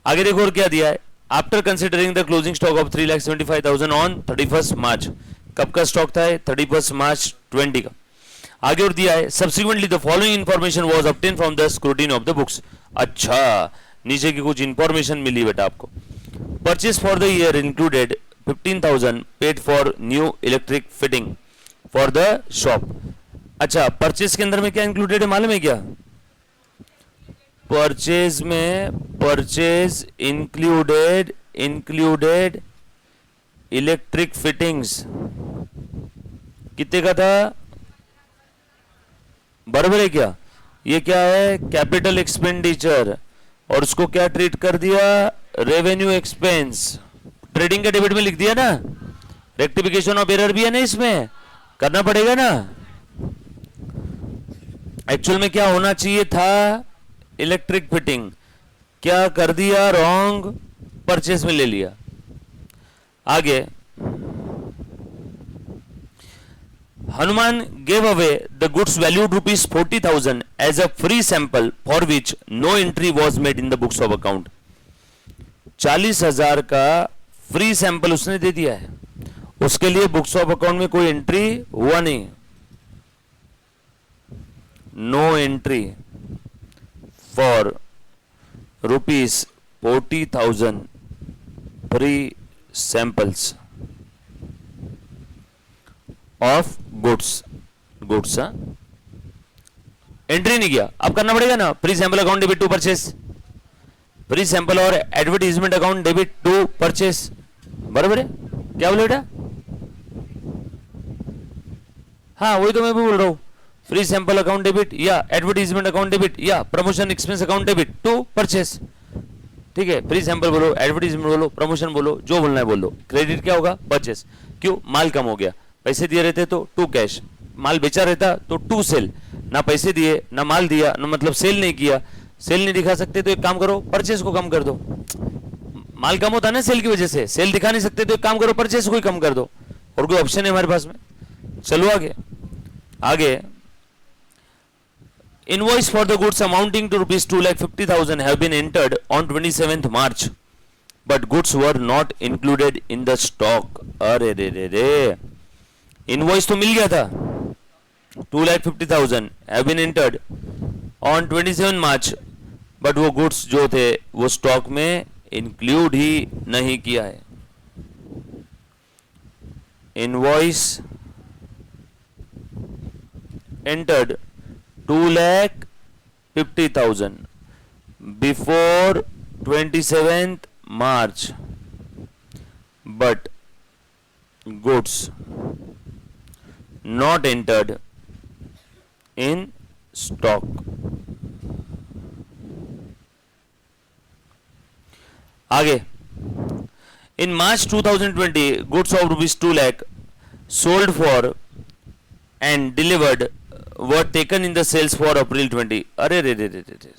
आगे देखो और क्या दिया है? After considering the closing stock of 3,75,000 on 31 मार्च। कब का स्टॉक था? 31 मार्च 20 का। आगे और दिया है subsequently the following information was obtain from the scrutiny of the books. अच्छा नीचे की कुछ इंफॉर्मेशन मिली बेटा आपको। Purchase for the year included 15,000 paid for new electric fitting for the shop. अच्छा परचेज के अंदर में क्या इंक्लूडेड है मालूम है क्या? परचेज में परचेज इंक्लूडेड इलेक्ट्रिक फिटिंग्स कितने का था? बराबर है क्या? ये क्या है? कैपिटल एक्सपेंडिचर, और उसको क्या ट्रीट कर दिया? Revenue expense. ट्रेडिंग के डेबिट में लिख दिया ना, रेक्टिफिकेशन ऑफ एरर भी है ना, इसमें करना पड़ेगा ना। एक्चुअल में क्या होना चाहिए था? इलेक्ट्रिक फिटिंग, क्या कर दिया रॉन्ग, परचेस में ले लिया। आगे, Hanuman gave away the goods valued rupees 40,000 as a free sample for which no entry was made in the books of account। 40,000 का फ्री सैंपल उसने दे दिया है, उसके लिए बुक्स ऑफ अकाउंट में कोई एंट्री हुआ नहीं, no entry for rupees 40,000 free samples of goods. Entry नहीं किया, अब करना पड़ेगा ना, free sample account debit to purchase, free sample और advertisement account debit to purchase, बराबर है। क्या बोले बेटा? हाँ वही तो मैं भी बोल रहा हूं, फ्री सैंपल अकाउंट डेबिट या एडवर्टीजमेंट अकाउंट डेबिट या promotion expense account debit to purchase. ठीक है, फ्री सैंपल बोलो, एडवर्टीजमेंट बोलो, प्रमोशन बोलो, जो बोलना है बोलो। क्रेडिट क्या होगा? परचेस। क्यों? माल कम हो गया, पैसे दिए रहते तो टू कैश, माल बेचा रहता तो टू सेल, ना पैसे दिए ना माल दिया, ना मतलब सेल नहीं किया, सेल नहीं दिखा सकते तो एक काम करो परचेस को कम कर दो। माल कम होता है ना सेल की वजह से, सेल दिखा नहीं सकते तो एक काम करो परचेस को ही कम कर दो, और कोई ऑप्शन है हमारे पास में। चलो आगे invoice for the goods amounting to rupees 2,50,000 have been entered on 27th March but goods were not included in the stock। अरे रे invoice तो मिल गया था, 2,50,000 have been entered on 27 March but वो goods जो थे वो स्टॉक में इंक्लूड ही नहीं किया है। invoice entered 2,50,000 before 27th March but goods not entered in stock। आगे, in March 2020 goods of rupees 2 lakh sold for and delivered were taken in the sales for April 20। अरे रे रे रे रे रे,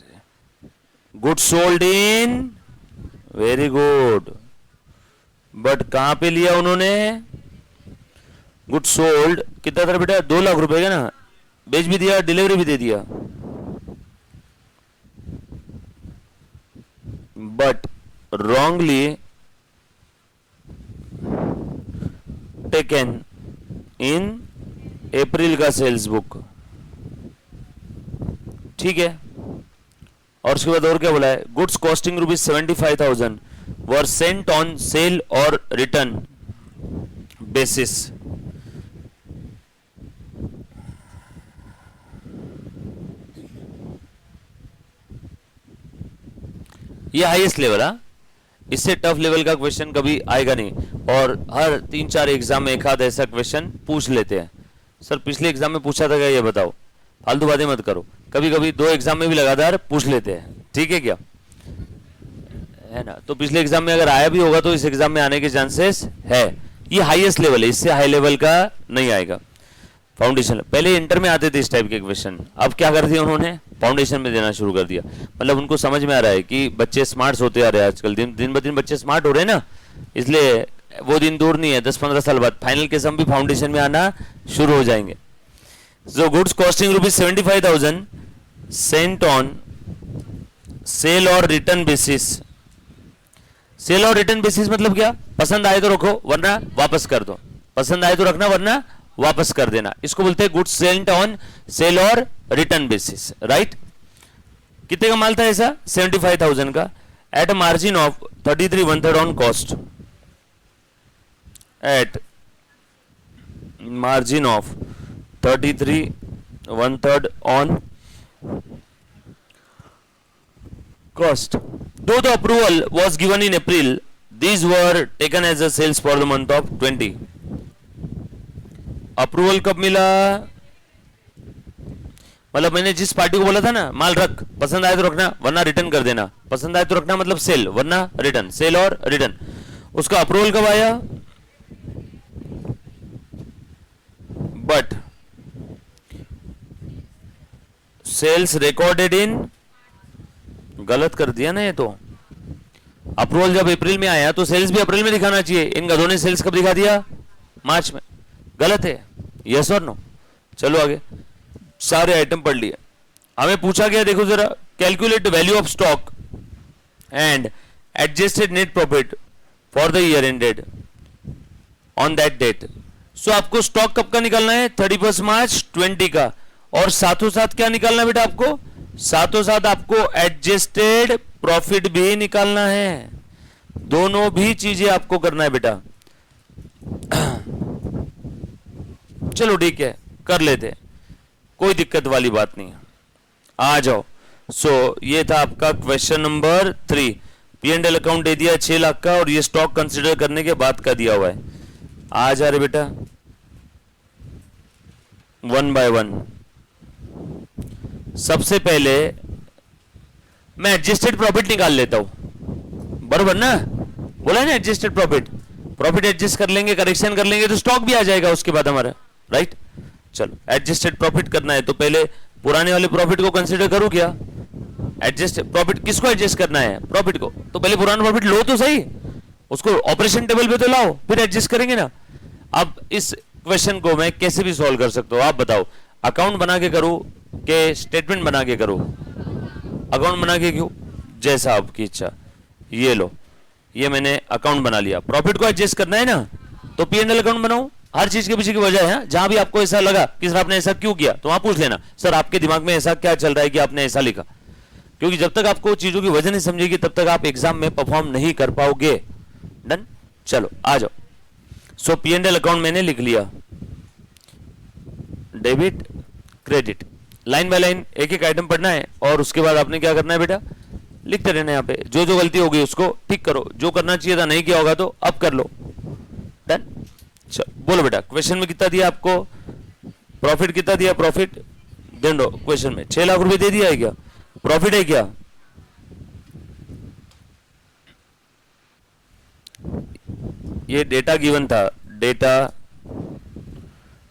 good sold in, very good, but कहां पे लिया उन्होंने? गुड सोल्ड कितना था बेटा? 2 लाख रुपए का ना, बेच भी दिया, डिलीवरी भी दे दिया, बट रॉन्गली टेकन इन अप्रैल का सेल्स बुक। ठीक है, और उसके बाद और क्या बोला है? Goods costing rupees 75,000 were sent on sale और रिटर्न बेसिस। ये हाईएस्ट लेवल है, इससे टफ लेवल का क्वेश्चन कभी आएगा नहीं, और हर 3-4 एग्जाम में एक आध ऐसा क्वेश्चन पूछ लेते हैं। सर पिछले एग्जाम में पूछा था क्या, ये बताओ, फालतू बातें मत करो। कभी कभी 2 एग्जाम में भी लगातार पूछ लेते हैं, ठीक है क्या, है ना? तो पिछले एग्जाम में अगर आया भी होगा तो इस एग्जाम में आने के चांसेस है। ये हाईएस्ट लेवल है, इससे हाई लेवल का नहीं आएगा। फाउंडेशन, पहले इंटर में आते थे इस टाइप के क्वेश्चन, अब क्या कर दिया उन्होंने? फाउंडेशन में देना शुरू कर दिया। मतलब उनको समझ में आ रहा है कि बच्चे स्मार्ट होते आ रहे हैं आजकल, दिन ब दिन बच्चे स्मार्ट हो रहे हैं ना, इसलिए वो दिन दूर नहीं है, 10-15 साल बाद फाइनल के सम भी फाउंडेशन में आना शुरू हो जाएंगे। So goods costing rupees 75,000 sent on sale और रिटर्न बेसिस। सेल और रिटर्न बेसिस मतलब क्या? पसंद आए तो रखो वरना वापस कर दो, पसंद आए तो रखना वरना वापस कर देना, इसको बोलते हैं गुड्स सेंट ऑन सेल और रिटर्न बेसिस, राइट? कितने का माल था ऐसा? 75,000 का, at a margin of 33 1/3 on cost, at margin of 33 1/3 on cost. Though the approval was given in April, these were taken as a sales for the month of 20। Approval कब मिला? मतलब मैंने जिस पार्टी को बोला था ना, माल रख, पसंद आए तो रखना वरना रिटर्न कर देना, पसंद आए तो रखना मतलब सेल वरना रिटर्न, सेल और रिटर्न, उसका अप्रूवल कब आया? बट सेल्स रिकॉर्डेड इन गलत कर दिया ना ये तो। अप्रूवल जब अप्रैल में आया तो सेल्स भी अप्रैल में दिखाना चाहिए, इन गधों ने सेल्स कब दिखा दिया? मार्च में। गलत है, यस और नो। चलो आगे, सारे आइटम पढ़ लिए। हमें पूछा गया, देखो जरा, calculate value of stock and adjusted net profit for the year ended on that date. So आपको स्टॉक कब का निकालना है? 31 मार्च 20 का। और साथों साथ क्या निकालना है बेटा आपको? साथों साथ आपको एडजस्टेड प्रॉफिट भी निकालना है। दोनों भी चीजें आपको करना है बेटा। चलो ठीक है, कर लेते हैं, कोई दिक्कत वाली बात नहीं है। आ जाओ। सो ये था आपका क्वेश्चन नंबर 3। P&L अकाउंट दे दिया 6 लाख का, और ये स्टॉक कंसिडर करने के बाद का दिया हुआ है। आ जा रहे बेटा, वन बाय वन। सबसे पहले मैं एडजस्टेड प्रॉफिट निकाल लेता हूं, बरोबर ना? बोला है ना एडजस्टेड प्रॉफिट। प्रॉफिट एडजस्ट कर लेंगे, करेक्शन कर लेंगे तो स्टॉक भी आ जाएगा उसके बाद हमारा, राइट? चलो एडजस्टेड प्रॉफिट करना है तो पहले पुराने वाले प्रॉफिट को कंसीडर करूं क्या? एडजस्ट प्रॉफिट किसको एडजस्ट करना है? प्रॉफिट को। तो पहले पुराना प्रॉफिट लो तो सही, उसको ऑपरेशन टेबल पे तो लाओ, फिर एडजस्ट करेंगे ना। अब इस क्वेश्चन को मैं कैसे भी सॉल्व कर सकता हूं, आप बताओ। अकाउंट बना के करूं कि स्टेटमेंट बना के करूं? अकाउंट बना के क्यों? जैसा आपकी इच्छा। ये लो, ये मैंने अकाउंट बना लिया। प्रॉफिट को एडजस्ट करना है ना, तो P&L अकाउंट बनाओ। हर चीज के पीछे की वजह है, जहां भी आपको ऐसा लगा कि सर आपने ऐसा क्यों किया, तो वहां पूछ लेना, सर आपके दिमाग में ऐसा क्या चल रहा है कि आपने ऐसा लिखा। क्योंकि जब तक आपको चीजों की वजह नहीं समझेगी तब तक आप एग्जाम में परफॉर्म नहीं कर पाओगे। डन? चलो आ जाओ। सो P&L अकाउंट मैंने लिख लिया, debit credit, line by line एक एक आइटम पढ़ना है, और उसके बाद आपने क्या करना है बेटा? लिखते रहना। यहाँ पे जो जो गलती होगी उसको ठीक करो, जो करना चाहिए था नहीं किया होगा तो अब कर लो। डन? चलो बोलो बेटा, क्वेश्चन में कितना दिया आपको? प्रॉफिट कितना दिया? प्रॉफिट दे दो क्वेश्चन में, 6 लाख रुपए दे दिया है क्या? प्रॉफिट है क्या? ये डेटा गिवन था, डेटा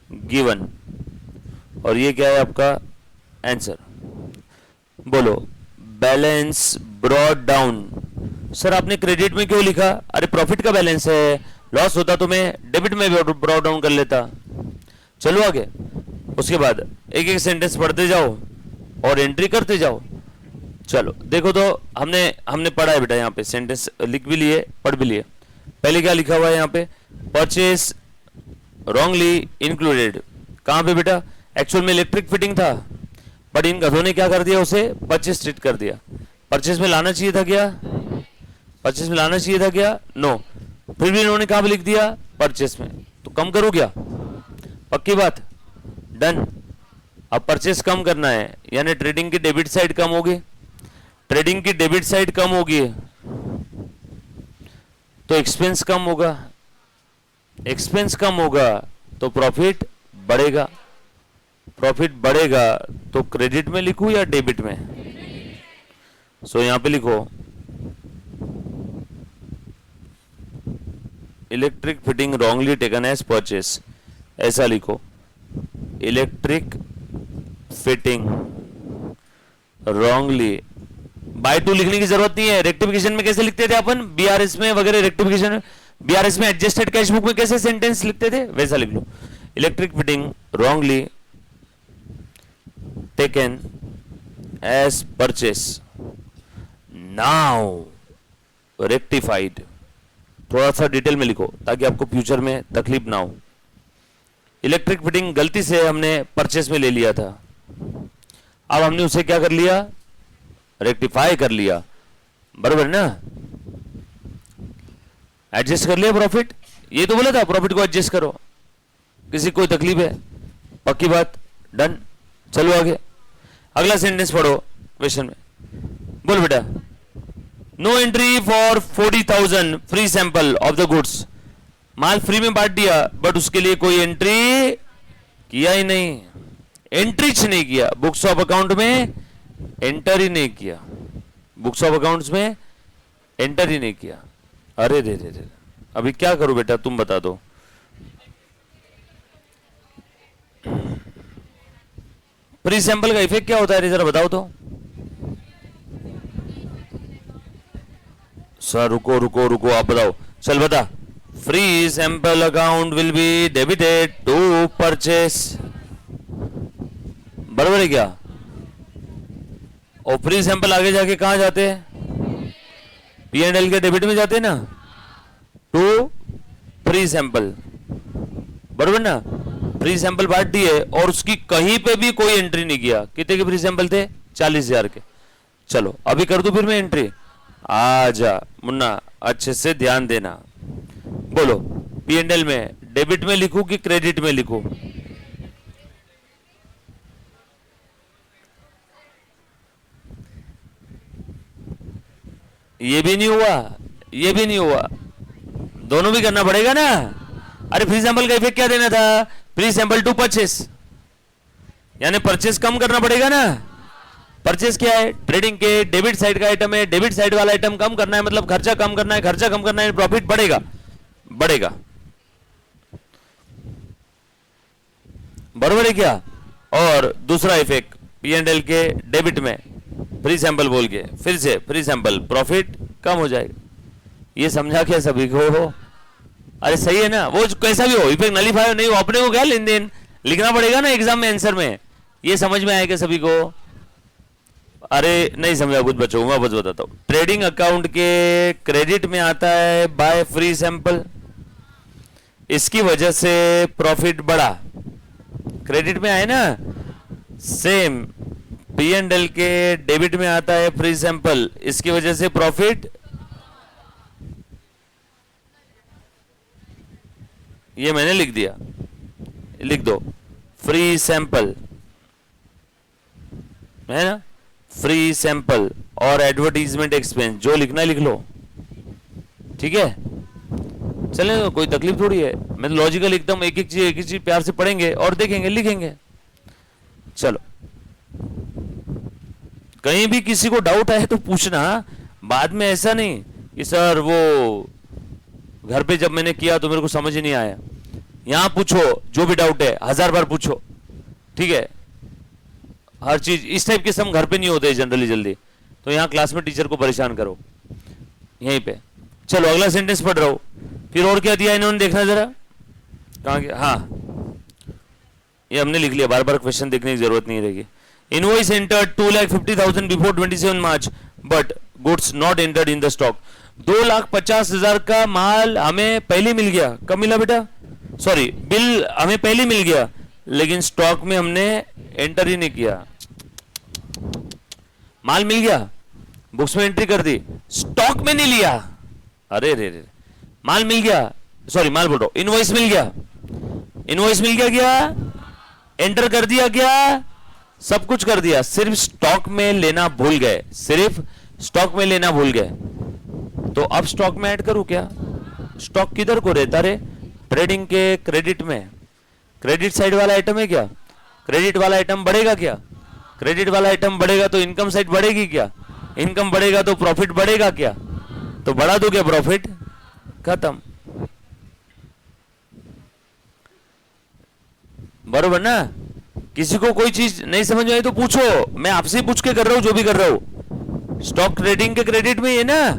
गिवन, और ये क्या है आपका आंसर? बोलो, बैलेंस ब्रॉट डाउन। सर आपने क्रेडिट में क्यों लिखा? अरे प्रॉफिट का बैलेंस है, लॉस होता तो मैं डेबिट में ब्रॉट डाउन कर लेता। चलो आगे। उसके बाद एक एक सेंटेंस पढ़ते जाओ और एंट्री करते जाओ। चलो देखो, तो हमने पढ़ा है बेटा, यहाँ पे सेंटेंस लिख भी लिए, पढ़ भी लिए। पहले क्या लिखा हुआ है यहाँ पे? Purchase wrongly included. कहां पे बेटा? एक्चुअल में इलेक्ट्रिक फिटिंग था, बट इन गधों ने क्या कर दिया? उसे परचेस ट्रीट कर दिया। परचेस में लाना चाहिए था क्या? परचेस में लाना चाहिए था क्या? नो। फिर भी इन्होंने कहां पे लिख दिया? परचेस में। तो कम करो क्या? पक्की बात? डन। अब परचेस कम करना है, यानी ट्रेडिंग की डेबिट साइड कम होगी। ट्रेडिंग की डेबिट साइड कम होगी तो एक्सपेंस कम होगा, एक्सपेंस कम होगा तो प्रॉफिट बढ़ेगा, प्रॉफिट बढ़ेगा तो क्रेडिट में लिखूं या डेबिट में? सो यहां पे लिखो, electric fitting wrongly taken as purchase, ऐसा लिखो। Electric fitting wrongly, by to लिखने की जरूरत नहीं है। रेक्टिफिकेशन में कैसे लिखते थे अपन? बीआरएस में वगैरह, रेक्टिफिकेशन बीआरएस में एडजस्टेड कैश बुक में कैसे सेंटेंस लिखते थे वैसा लिख लो। Electric fitting wrongly taken as purchase, now rectified. थोड़ा सा डिटेल में लिखो ताकि आपको फ्यूचर में तकलीफ ना हो। इलेक्ट्रिक फिटिंग गलती से हमने परचेस में ले लिया था, अब हमने उसे क्या कर लिया? रेक्टिफाई कर लिया, बराबर ना? एडजस्ट कर लिया प्रॉफिट। ये तो बोला था प्रॉफिट को एडजस्ट करो, किसी कोई तकलीफ है? पक्की बात? डन। चलो आगे, अगला सेंटेंस पढ़ो क्वेश्चन में। बोल बेटा, no entry for 40,000 free sample of the goods. माल फ्री में बांट दिया बट उसके लिए कोई एंट्री किया ही नहीं, एंट्रीच नहीं किया, बुक्स ऑफ अकाउंट में एंटर ही नहीं किया, बुक्स ऑफ अकाउंट्स में एंटर ही नहीं किया। अरे दे दे दे, अभी क्या करूं बेटा, तुम बता दो। प्री सैंपल का इफेक्ट क्या होता है जरा बताओ तो। सर रुको रुको रुको, आप बताओ, चल बता। Free sample account will be debited to purchase, बराबर है क्या? और फ्री सैंपल आगे जाके कहां जाते हैं? P&L के डेबिट में जाते हैं ना, टू फ्री सैंपल, बराबर ना? फ्री सैंपल बांट दिए और उसकी कहीं पे भी कोई एंट्री नहीं किया। कितने के फ्री सैंपल थे? 40,000 के। चलो अभी कर दूं फिर मैं एंट्री। आ जा मुन्ना, अच्छे से ध्यान देना। बोलो P&L में डेबिट में लिखूं कि क्रेडिट में लिखूं? ये भी नहीं हुआ, ये भी नहीं हुआ, दोनों भी करना पड़ेगा ना। अरे फ्री सैंपल का इफेक्ट क्या देना था? फ्री सैंपल टू परचेस, यानी परचेस कम करना पड़ेगा ना। परचेस क्या है? ट्रेडिंग के डेबिट साइड का आइटम है, डेबिट साइड वाला आइटम कम करना है, मतलब खर्चा कम करना है, खर्चा कम करना है, प्रॉफिट बढ़ेगा, बढ़ेगा, बराबर है क्या? और दूसरा इफेक्ट P&L के डेबिट में फ्री सैंपल बोल के फिर से फ्री सैंपल, प्रॉफिट कम हो जाएगा। ये समझा क्या सभी को? अरे सही है ना? वो कैसा भी हो, इफेक्ट नलीफाई हो नहीं हो, अपने को क्या लेन देन, लिखना पड़ेगा ना एग्जाम में आंसर में। ये समझ में आएगा सभी को? अरे नहीं समझा कुछ बच्चों, मैं बस बताता हूं। ट्रेडिंग अकाउंट के क्रेडिट में आता है बाय फ्री सैंपल, इसकी वजह से प्रॉफिट बढ़ा, क्रेडिट में आए ना। सेम P&L के डेबिट में आता है फ्री सैंपल, इसकी वजह से प्रॉफिट, ये मैंने लिख दिया, लिख दो फ्री सैंपल, है ना? फ्री सैंपल और एडवर्टीजमेंट एक्सपेंस, जो लिखना है लिख लो, ठीक है? चले, कोई तकलीफ थोड़ी है। मैं लॉजिकल एकदम एक एक चीज प्यार से पढ़ेंगे और देखेंगे, लिखेंगे। चलो कहीं भी किसी को डाउट आए तो पूछना, बाद में ऐसा नहीं कि सर वो घर पे जब मैंने किया तो मेरे को समझ ही नहीं आया। यहां पूछो, जो भी डाउट है 1000 बार पूछो, ठीक है? हर चीज इस टाइप के सम घर पे नहीं होते जनरली जल्दी, तो यहां क्लास में टीचर को परेशान करो यहीं पे। चलो अगला सेंटेंस पढ़ रहा हूं, फिर और क्या दिया इन्होंने, देखना जरा कहां गया। हाँ ये हमने लिख लिया, बार बार क्वेश्चन देखने की जरूरत नहीं रहेगी। Invoice entered 2,50,000 before 27 March but goods not entered in the stock. 2,50,000 का माल हमें पहले मिल गया। कब मिला बेटा? सॉरी, बिल हमें पहले मिल गया, लेकिन स्टॉक में हमने एंटर ही नहीं किया। माल मिल गया, बुक्स में एंट्री कर दी, स्टॉक में नहीं लिया। अरे रे रे, माल मिल गया, सॉरी माल बोल रहा हूं, इनवॉइस मिल गया, इनवॉइस मिल गया, क्या एंटर कर दिया, क्या सब कुछ कर दिया, सिर्फ स्टॉक में लेना भूल गए, सिर्फ स्टॉक में लेना भूल गए। तो अब स्टॉक में ऐड करूं क्या? स्टॉक किधर को रहता रे? ट्रेडिंग के क्रेडिट में, क्रेडिट साइड वाला आइटम है क्या? क्रेडिट वाला आइटम बढ़ेगा क्या? क्रेडिट वाला आइटम बढ़ेगा तो इनकम साइड बढ़ेगी क्या? इनकम बढ़ेगा तो प्रॉफिट बढ़ेगा क्या? तो बढ़ा दो क्या प्रॉफिट? खत्म, बरोबर ना? किसी को कोई चीज नहीं समझ में आई तो पूछो, मैं आपसे ही पूछ के कर रहा हूं जो भी कर रहा हूं। स्टॉक ट्रेडिंग के क्रेडिट में है ना,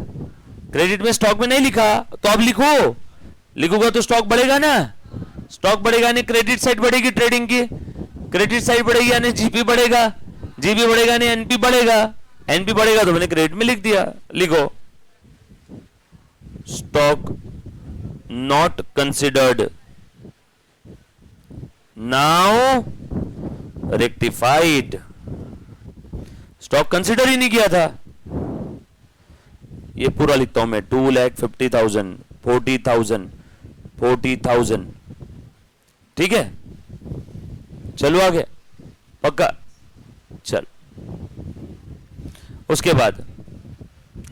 क्रेडिट में स्टॉक में नहीं लिखा तो अब लिखो, लिखूंगा तो स्टॉक बढ़ेगा ना। स्टॉक बढ़ेगा यानी क्रेडिट साइड बढ़ेगी, ट्रेडिंग की क्रेडिट साइड बढ़ेगी यानी जीपी बढ़ेगा, जीपी बढ़ेगा यानी एनपी बढ़ेगा, एनपी बढ़ेगा तो मैंने क्रेडिट में लिख दिया। लिखो stock not considered, now rectified. Stock consider ही नहीं किया था, ये पूरा लिखता हूं मैं, 2,50,000, 40,000, 40,000, ठीक है? चलो आगे, पक्का? चल उसके बाद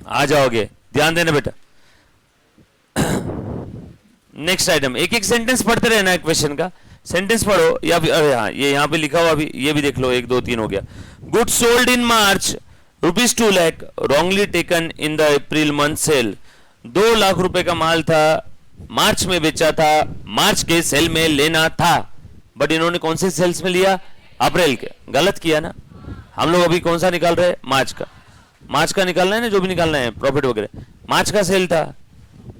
आ जाओगे, ध्यान देना बेटा। नेक्स्ट आइटम, एक एक सेंटेंस पढ़ते रहना है क्वेश्चन का, सेंटेंस पढ़ो या फिर अरे हाँ ये यहां पे लिखा हुआ अभी, ये भी देख लो, 1 2 3 हो गया। Good sold in March ₹2 lakh wrongly taken in the April month sale. 2 lakh रुपए का माल था, मार्च में बेचा था, मार्च के सेल में लेना था, बट इन्होंने कौन से सेल्स में लिया? अप्रैल के। गलत किया ना। हम लोग अभी कौन सा निकाल रहे हैं? मार्च का। मार्च का निकालना है ना, जो भी निकालना है प्रॉफिट वगैरह, मार्च का सेल था,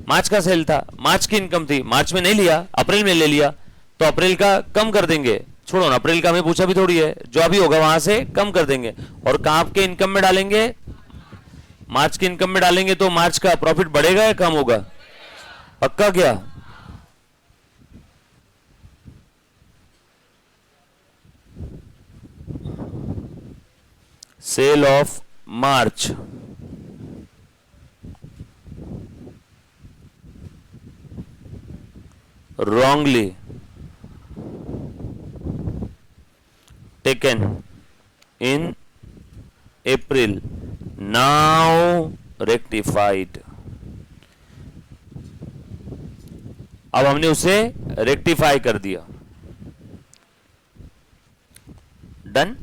मार्च का सेल था, मार्च की इनकम थी, मार्च में नहीं लिया, अप्रैल में ले लिया, तो अप्रैल का कम कर देंगे। छोड़ो ना, अप्रैल का हमें पूछा भी थोड़ी है, जो अभी होगा वहां से कम कर देंगे और कहां के इनकम में डालेंगे, मार्च की इनकम में डालेंगे। तो मार्च का प्रॉफिट बढ़ेगा या कम होगा? पक्का क्या? Sale of March wrongly taken in April, now rectified। अब हमने उसे रेक्टिफाई कर दिया। डन।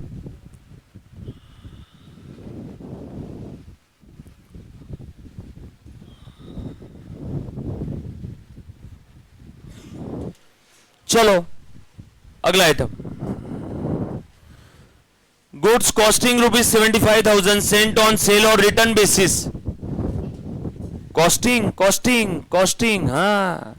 चलो अगला item, goods costing ₹75,000 sent on sale और return basis. Costing costing costing, हाँ।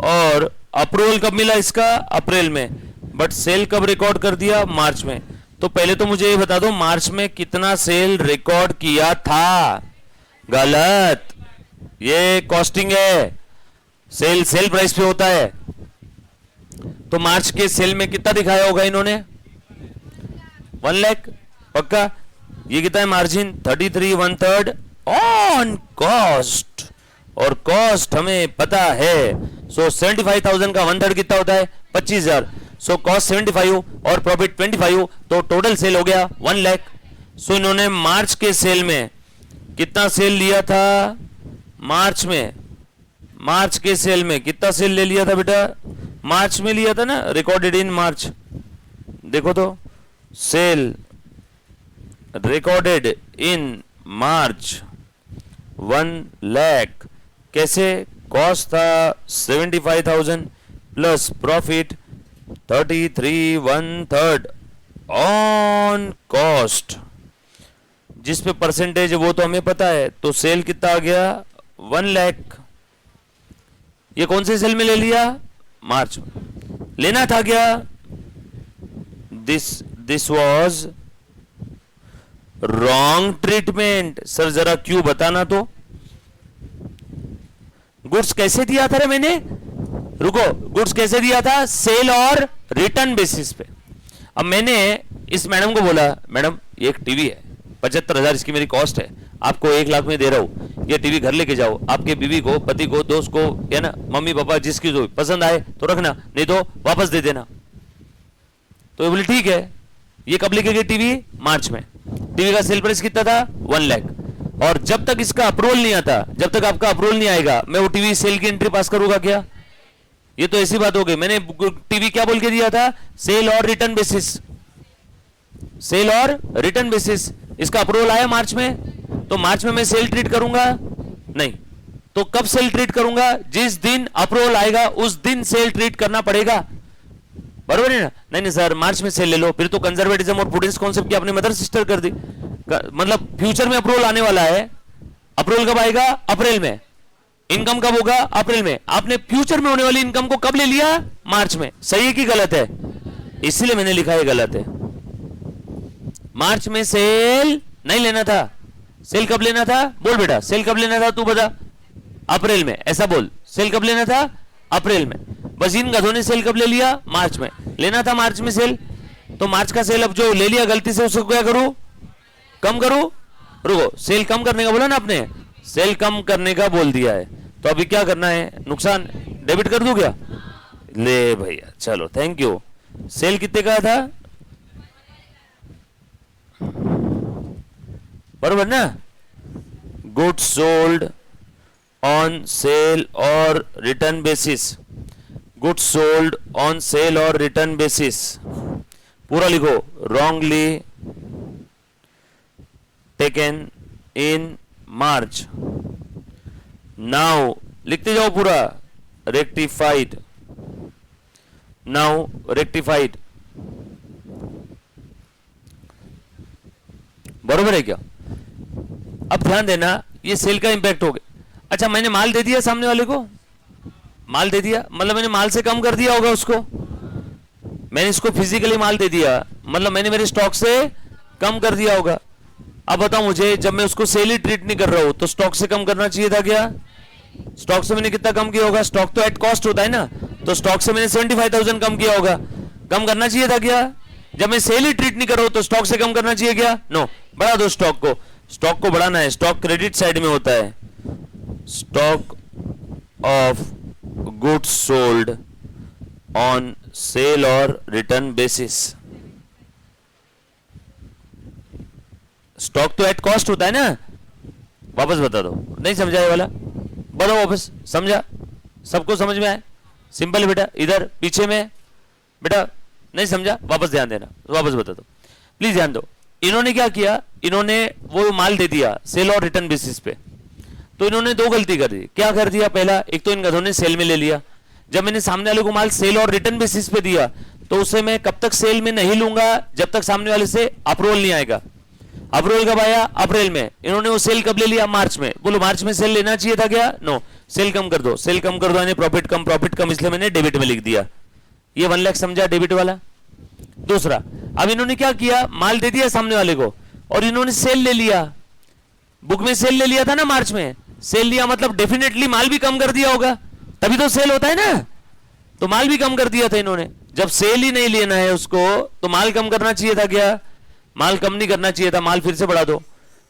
और अप्रूवल कब मिला इसका? अप्रैल में। बट सेल कब रिकॉर्ड कर दिया? मार्च में। तो पहले तो मुझे ये बता दो, मार्च में कितना सेल रिकॉर्ड किया था? गलत, ये कॉस्टिंग है। सेल सेल प्राइस पे होता है। तो मार्च के सेल में कितना दिखाया होगा इन्होंने? 1 लाख। पक्का। ये कितना है मार्जिन? 33 1/3 ऑन कॉस्ट, और कॉस्ट हमें पता है। सो 75,000 का 1/3 कितना होता है? 25,000। सो कॉस्ट 75 और प्रॉफिट 25, तो टोटल सेल हो गया 1 लाख। सो इन्होंने मार्च के सेल में कितना सेल लिया था? मार्च के सेल में कितना सेल ले लिया था बेटा? मार्च में लिया था ना, रिकॉर्डेड इन मार्च। देखो तो, सेल रिकॉर्डेड इन मार्च 1 लाख। कैसे? कॉस्ट था 75,000 प्लस प्रॉफिट 33 1/3 ऑन कॉस्ट, जिस पे परसेंटेज है वो तो हमें पता है। तो सेल कितना आ गया? 1 लाख। ये कौन से सेल में ले लिया? मार्च में। लेना था क्या? This was wrong treatment. Sir जरा क्यों बताना तो। गुड्स कैसे दिया था रे मैंने? रुको, गुड्स कैसे दिया था? सेल और रिटर्न बेसिस पे। अब मैंने इस मैडम को बोला, मैडम ये एक टीवी है, 75,000 इसकी मेरी कॉस्ट है, आपको 1 लाख में दे रहा हूं, ये टीवी घर लेके जाओ, आपके बीवी को, पति को, दोस्त को, या ना मम्मी पापा जिसकी जो पसंद आए तो रखना, नहीं तो वापस दे देना। तो ये बोले ठीक है। ये कब लेके गए टीवी? मार्च में। टीवी का सेल प्राइस कितना था? 1 लाख। और जब तक इसका अप्रूवल नहीं आता, जब तक आपका अप्रूवल नहीं आएगा, मैं वो टीवी सेल की एंट्री पास करूंगा क्या? ये तो ऐसी बात हो गई। मैंने टीवी क्या बोल के दिया था? सेल और रिटर्न बेसिस। सेल और रिटर्न बेसिस। इसका अप्रूवल आया मार्च में, तो मार्च में मैं सेल ट्रीट करूंगा? नहीं। तो कब सेल ट्रीट करूंगा? जिस दिन अप्रूवल आएगा उस दिन सेल ट्रीट करना पड़ेगा, बरोबर है ना? नहीं सर मार्च में सेल ले लो, फिर तो कंजर्वेटिज्म और प्रूडेंस कॉन्सेप्ट की आपने मदर सिस्टर कर दी। मतलब फ्यूचर में अप्रूवल आने वाला है। अप्रूवल कब आएगा? अप्रैल में। इनकम कब होगा? अप्रैल में। आपने फ्यूचर में होने वाली इनकम को कब ले लिया? मार्च में। सही है कि गलत है? इसलिए मैंने लिखा है गलत है। मार्च में सेल नहीं लेना था। सेल कब लेना था? बोल बेटा, सेल कब लेना था? तू बता। अप्रैल में। ऐसा बोल, सेल कब लेना था? अप्रैल में। बस इन गधों ने सेल कब ले लिया? मार्च में। लेना था मार्च में सेल, तो मार्च का सेल अब जो ले लिया गलती से, उसको क्या करूं? कम करूं? रुको, सेल कम करने का बोला ना आपने, सेल कम करने का बोल दिया है, तो अभी क्या करना है? नुकसान डेबिट कर दूं क्या? ले भैया, चलो थैंक यू। सेल कितने का था? बरोबर ना? गुड्स सोल्ड ऑन सेल और return basis. Goods sold on sale और रिटर्न बेसिस। पूरा लिखो, रॉन्गली टेकन इन मार्च। नाउ लिखते जाओ पूरा, रेक्टिफाइड। Now rectified. बरोबर है क्या? अब ध्यान देना, ये सेल का इंपैक्ट हो गया। अच्छा, मैंने माल दे दिया सामने वाले को, माल दे दिया मतलब मैंने माल से कम कर दिया होगा उसको। मैंने इसको फिजिकली माल दे दिया मतलब मैंने मेरे स्टॉक से कम कर दिया होगा। अब बताओ मुझे, जब मैं उसको सेल ही ट्रीट नहीं कर रहा हूं तो स्टॉक से कम करना चाहिए था क्या? स्टॉक से मैंने कितना कम किया होगा? स्टॉक तो एट कॉस्ट होता है ना, तो स्टॉक से मैंने 75,000 कम किया होगा। कम करना चाहिए था क्या? जब मैं सेल ही ट्रीट नहीं कर रहा हूं तो स्टॉक से कम करना चाहिए क्या? नो, बढ़ा दो स्टॉक को। स्टॉक को बढ़ाना है, स्टॉक क्रेडिट साइड में होता है। Stock of goods sold on sale और रिटर्न बेसिस। स्टॉक तो एट कॉस्ट होता है ना। वापस बता दो, नहीं समझा ये वाला? बताओ वापस, समझा? सबको समझ में आया? सिंपल है बेटा। इधर पीछे में बेटा नहीं समझा, वापस ध्यान देना, वापस बता दो प्लीज, ध्यान दो। इन्होंने क्या किया, इन्होंने वो माल दे दिया सेल और रिटर्न बेसिस पे। तो इन्होंने दो गलती कर दी। क्या कर दिया? पहला, एक तो इन गधों ने सेल में ले लिया। जब मैंने सामने वाले को माल सेल और रिटर्न बेसिस पे दिया तो उसे मैं कब तक सेल में नहीं लूंगा? जब तक सामने वाले से अप्रूवल नहीं आएगा। अप्रूवल कब आया? अप्रैल में। इन्होंने वो सेल कब ले लिया? मार्च में। बोलो मार्च में सेल लेना चाहिए था क्या? नो, सेल कम कर दो, सेल कम कर दो, यानी प्रॉफिट कम, प्रॉफिट कम, इसलिए मैंने डेबिट में लिख दिया। ये 1 लाख समझा, डेबिट वाला। दूसरा, अब इन्होंने क्या किया, माल दे दिया सामने वाले को और इन्होंने सेल ले लिया। बुक में सेल ले लिया था ना मार्च में। सेल लिया मतलब डेफिनेटली माल भी कम कर दिया होगा, तभी तो सेल होता है ना। तो माल भी कम कर दिया था इन्होंने। जब सेल ही नहीं लेना है उसको तो माल कम करना चाहिए था क्या? माल कम नहीं करना चाहिए था, माल फिर से बढ़ा दो।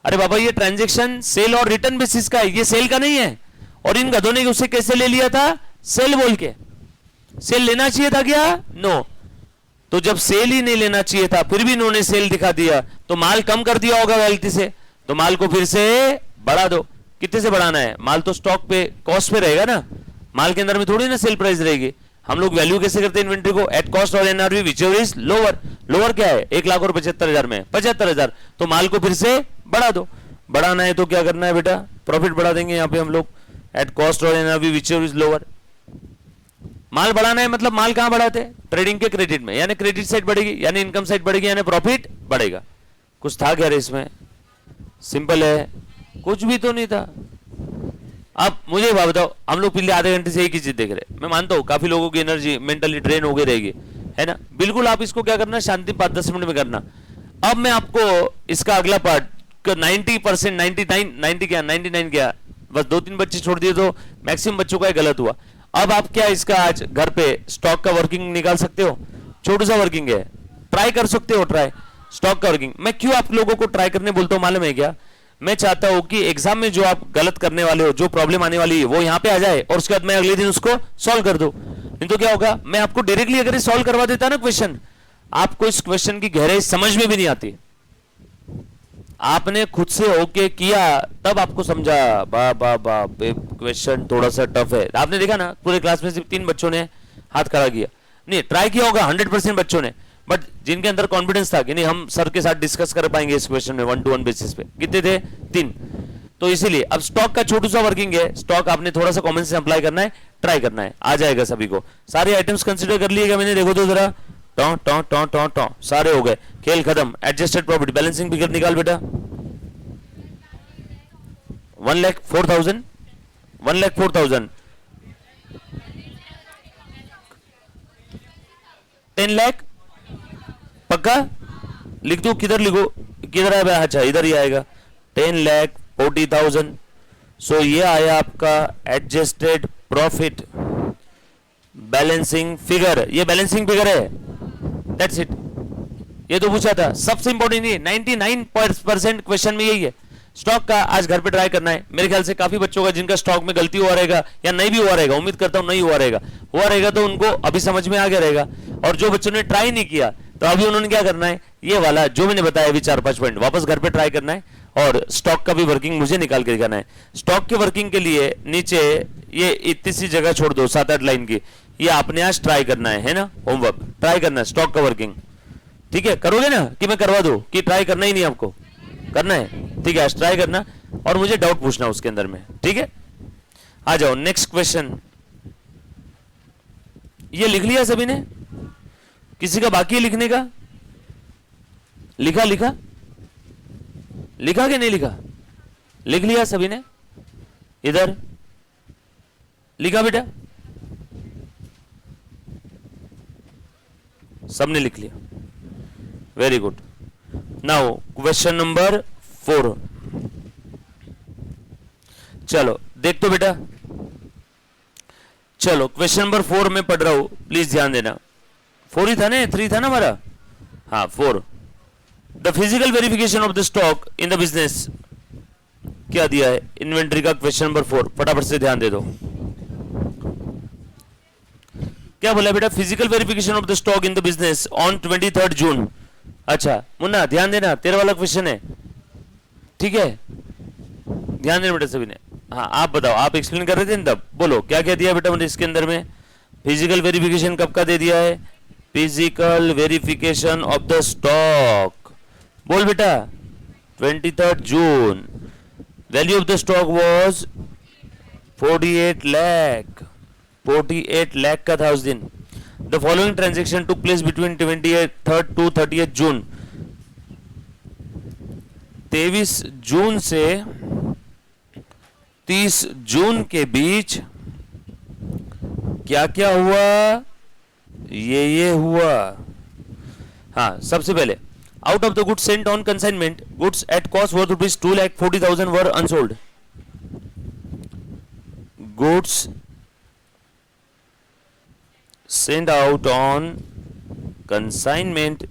अरे बाबा, ये ट्रांजैक्शन सेल और रिटर्न बेसिस का है, ये सेल का नहीं है। और इन गधों ने उसे कैसे ले लिया था? सेल बोल के। सेल लेना चाहिए था क्या? नो। तो जब सेल ही नहीं लेना चाहिए था फिर भी इन्होंने सेल दिखा दिया तो माल कम कर दिया होगा गलती से। तो माल को फिर से बढ़ा दो। कितने से बढ़ाना है? माल तो स्टॉक पे, कॉस्ट पे रहेगा ना, माल के अंदर में थोड़ी ना सेल प्राइस रहेगी। हम लोग वैल्यू कैसे करते हैं इन्वेंट्री को? एट कॉस्ट और NRV whichever is lower. Lower क्या है? 1,75,000 में 75,000, तो माल को फिर से बढ़ा दो। बढ़ाना है तो क्या करना है बेटा? प्रॉफिट बढ़ा देंगे यहाँ पे हम लोग, एट कॉस्ट और एनआरवी व्हिचएवर इज लोअर। माल बढ़ाना है मतलब माल कहां बढ़ाते हैं? ट्रेडिंग के क्रेडिट में, यानी क्रेडिट साइड बढ़ेगी यानी इनकम साइड बढ़ेगी यानी प्रॉफिट बढ़ेगा। कुछ था क्या रे इसमें? सिंपल है, कुछ भी तो नहीं था। अब मुझे बताओ, हम लोग पिछले आधे घंटे से एक ही चीज देख रहे हैं। मैं मानता हूं काफी लोगों की एनर्जी मेंटली ड्रेन हो गई रहेगी, है ना? बिल्कुल आप इसको क्या करना, शांति 5-10 मिनट में करना। अब मैं आपको इसका अगला पार्ट 90%, 99, 90 क्या 99 क्या, बस 2-3 बच्चे छोड़ दिए तो मैक्सिमम बच्चों का गलत हुआ। अब आप क्या इसका आज घर पे स्टॉक का वर्किंग निकाल सकते हो? छोटा सा वर्किंग है, ट्राई कर सकते हो। ट्राई स्टॉक का वर्किंग। मैं क्यों आप लोगों को ट्राई करने बोलता हूं मालूम है क्या? मैं चाहता हूं कि एग्जाम में जो आप गलत करने वाले हो, जो प्रॉब्लम आने वाली है वो यहां पे आ जाए और उसके बाद मैं अगले दिन उसको सॉल्व कर दूं। नहीं तो क्या होगा, मैं आपको डायरेक्टली अगर सॉल्व करवा देता ना क्वेश्चन, आपको इस क्वेश्चन की गहराई समझ में भी नहीं आती। आपने खुद से होके किया तब आपको समझा, बा बा बा क्वेश्चन थोड़ा सा टफ है। आपने देखा ना, पूरे क्लास में सिर्फ 3 बच्चों ने हाथ खड़ा किया। नहीं, ट्राई किया होगा 100% बच्चों ने, बट जिनके अंदर कॉन्फिडेंस था कि नहीं हम सर के साथ डिस्कस कर पाएंगे इस क्वेश्चन में 1-to-1 बेसिस पे, कितने थे? 3। तो इसीलिए अब स्टॉक का छोटू सा वर्किंग है। स्टॉक आपने थोड़ा सा कॉमन सेंस अप्लाई करना है, ट्राई करना है, आ जाएगा सभी को। सारे आइटम्स कंसिडर कर लिएगा मैंने? देखो तो जरा, टॉ टॉ टॉ टॉ टॉ सारे हो गए, खेल खत्म। एडजस्टेड प्रॉफिट बैलेंसिंग फिगर निकाल बेटा। 1,04,000, 1,04,000, 10 लाख पक्का लिख दो? किधर लिखो, किधर आएगा? अच्छा इधर ही आएगा, 10,40,000। सो ये आया आपका एडजस्टेड प्रॉफिट बैलेंसिंग फिगर। ये बैलेंसिंग फिगर है, दैट्स इट। ये तो पूछा था, सबसे इंपॉर्टेंट ये 99% क्वेश्चन में यही है। स्टॉक का आज घर पे ट्राई करना है। मेरे ख्याल से काफी बच्चों का जिनका स्टॉक में गलती हुआ रहेगा या नहीं भी हुआ रहेगा, उम्मीद करता हूं नहीं हुआ रहेगा तो उनको अभी समझ में आ गया रहेगा। और जो बच्चों ने ट्राई नहीं किया तो अभी उन्होंने क्या करना है, ये वाला जो मैंने बताया अभी 4-5 पॉइंट वापस घर पे ट्राई करना है और स्टॉक का भी वर्किंग मुझे निकाल के दिखाना है। स्टॉक के वर्किंग के लिए नीचे ये इतनी सी जगह छोड़ दो 7-8 लाइन की, ये आपने आज ट्राई करना है ना? होमवर्क ट्राई करना है स्टॉक का वर्किंग, ठीक है? करोगे ना कि मैं करवा दूं कि ट्राई करना ही नहीं आपको? करना है, ठीक है? आज ट्राई करना और मुझे डाउट पूछना उसके अंदर में, ठीक है? आ जाओ नेक्स्ट क्वेश्चन। ये लिख लिया सभी ने? किसी का बाकी है लिखने का? लिखा लिखा लिखा कि नहीं लिखा? लिख लिया सभी ने? इधर लिखा बेटा? सबने लिख लिया, very good. Now question number 4, चलो देख तो बेटा, चलो क्वेश्चन नंबर 4 में पढ़ रहा हूं, प्लीज ध्यान देना। 4 ही था ना, 3 था ना हमारा? हाँ 4। The physical verification of the stock in the business, क्या दिया है इन्वेंट्री का क्वेश्चन नंबर 4, फटाफट से ध्यान दे दो। क्या बोला बेटा? Physical verification of the stock in the business on 23 जून। अच्छा मुन्ना ध्यान देना, तेरा वाला क्वेश्चन है, ठीक है? ध्यान देना बेटा सभी ने। हाँ आप बताओ, आप एक्सप्लेन कर रहे थे ना तब, बोलो क्या क्या दिया बेटा मुझे इसके अंदर में? फिजिकल वेरिफिकेशन कब का दे दिया है? Physical verification of the stock, बोल बेटा 23 June. Value of the stock was 48 lakh, 48 lakh का था उस दिन। The following transaction took place between 23 to 30 June. 23 June से 30 जून के बीच क्या क्या हुआ? ये हुआ। हाँ सबसे पहले, out of the goods sent on consignment, goods at cost worth rupees 2,40,000 were unsold. Goods send out on consignment.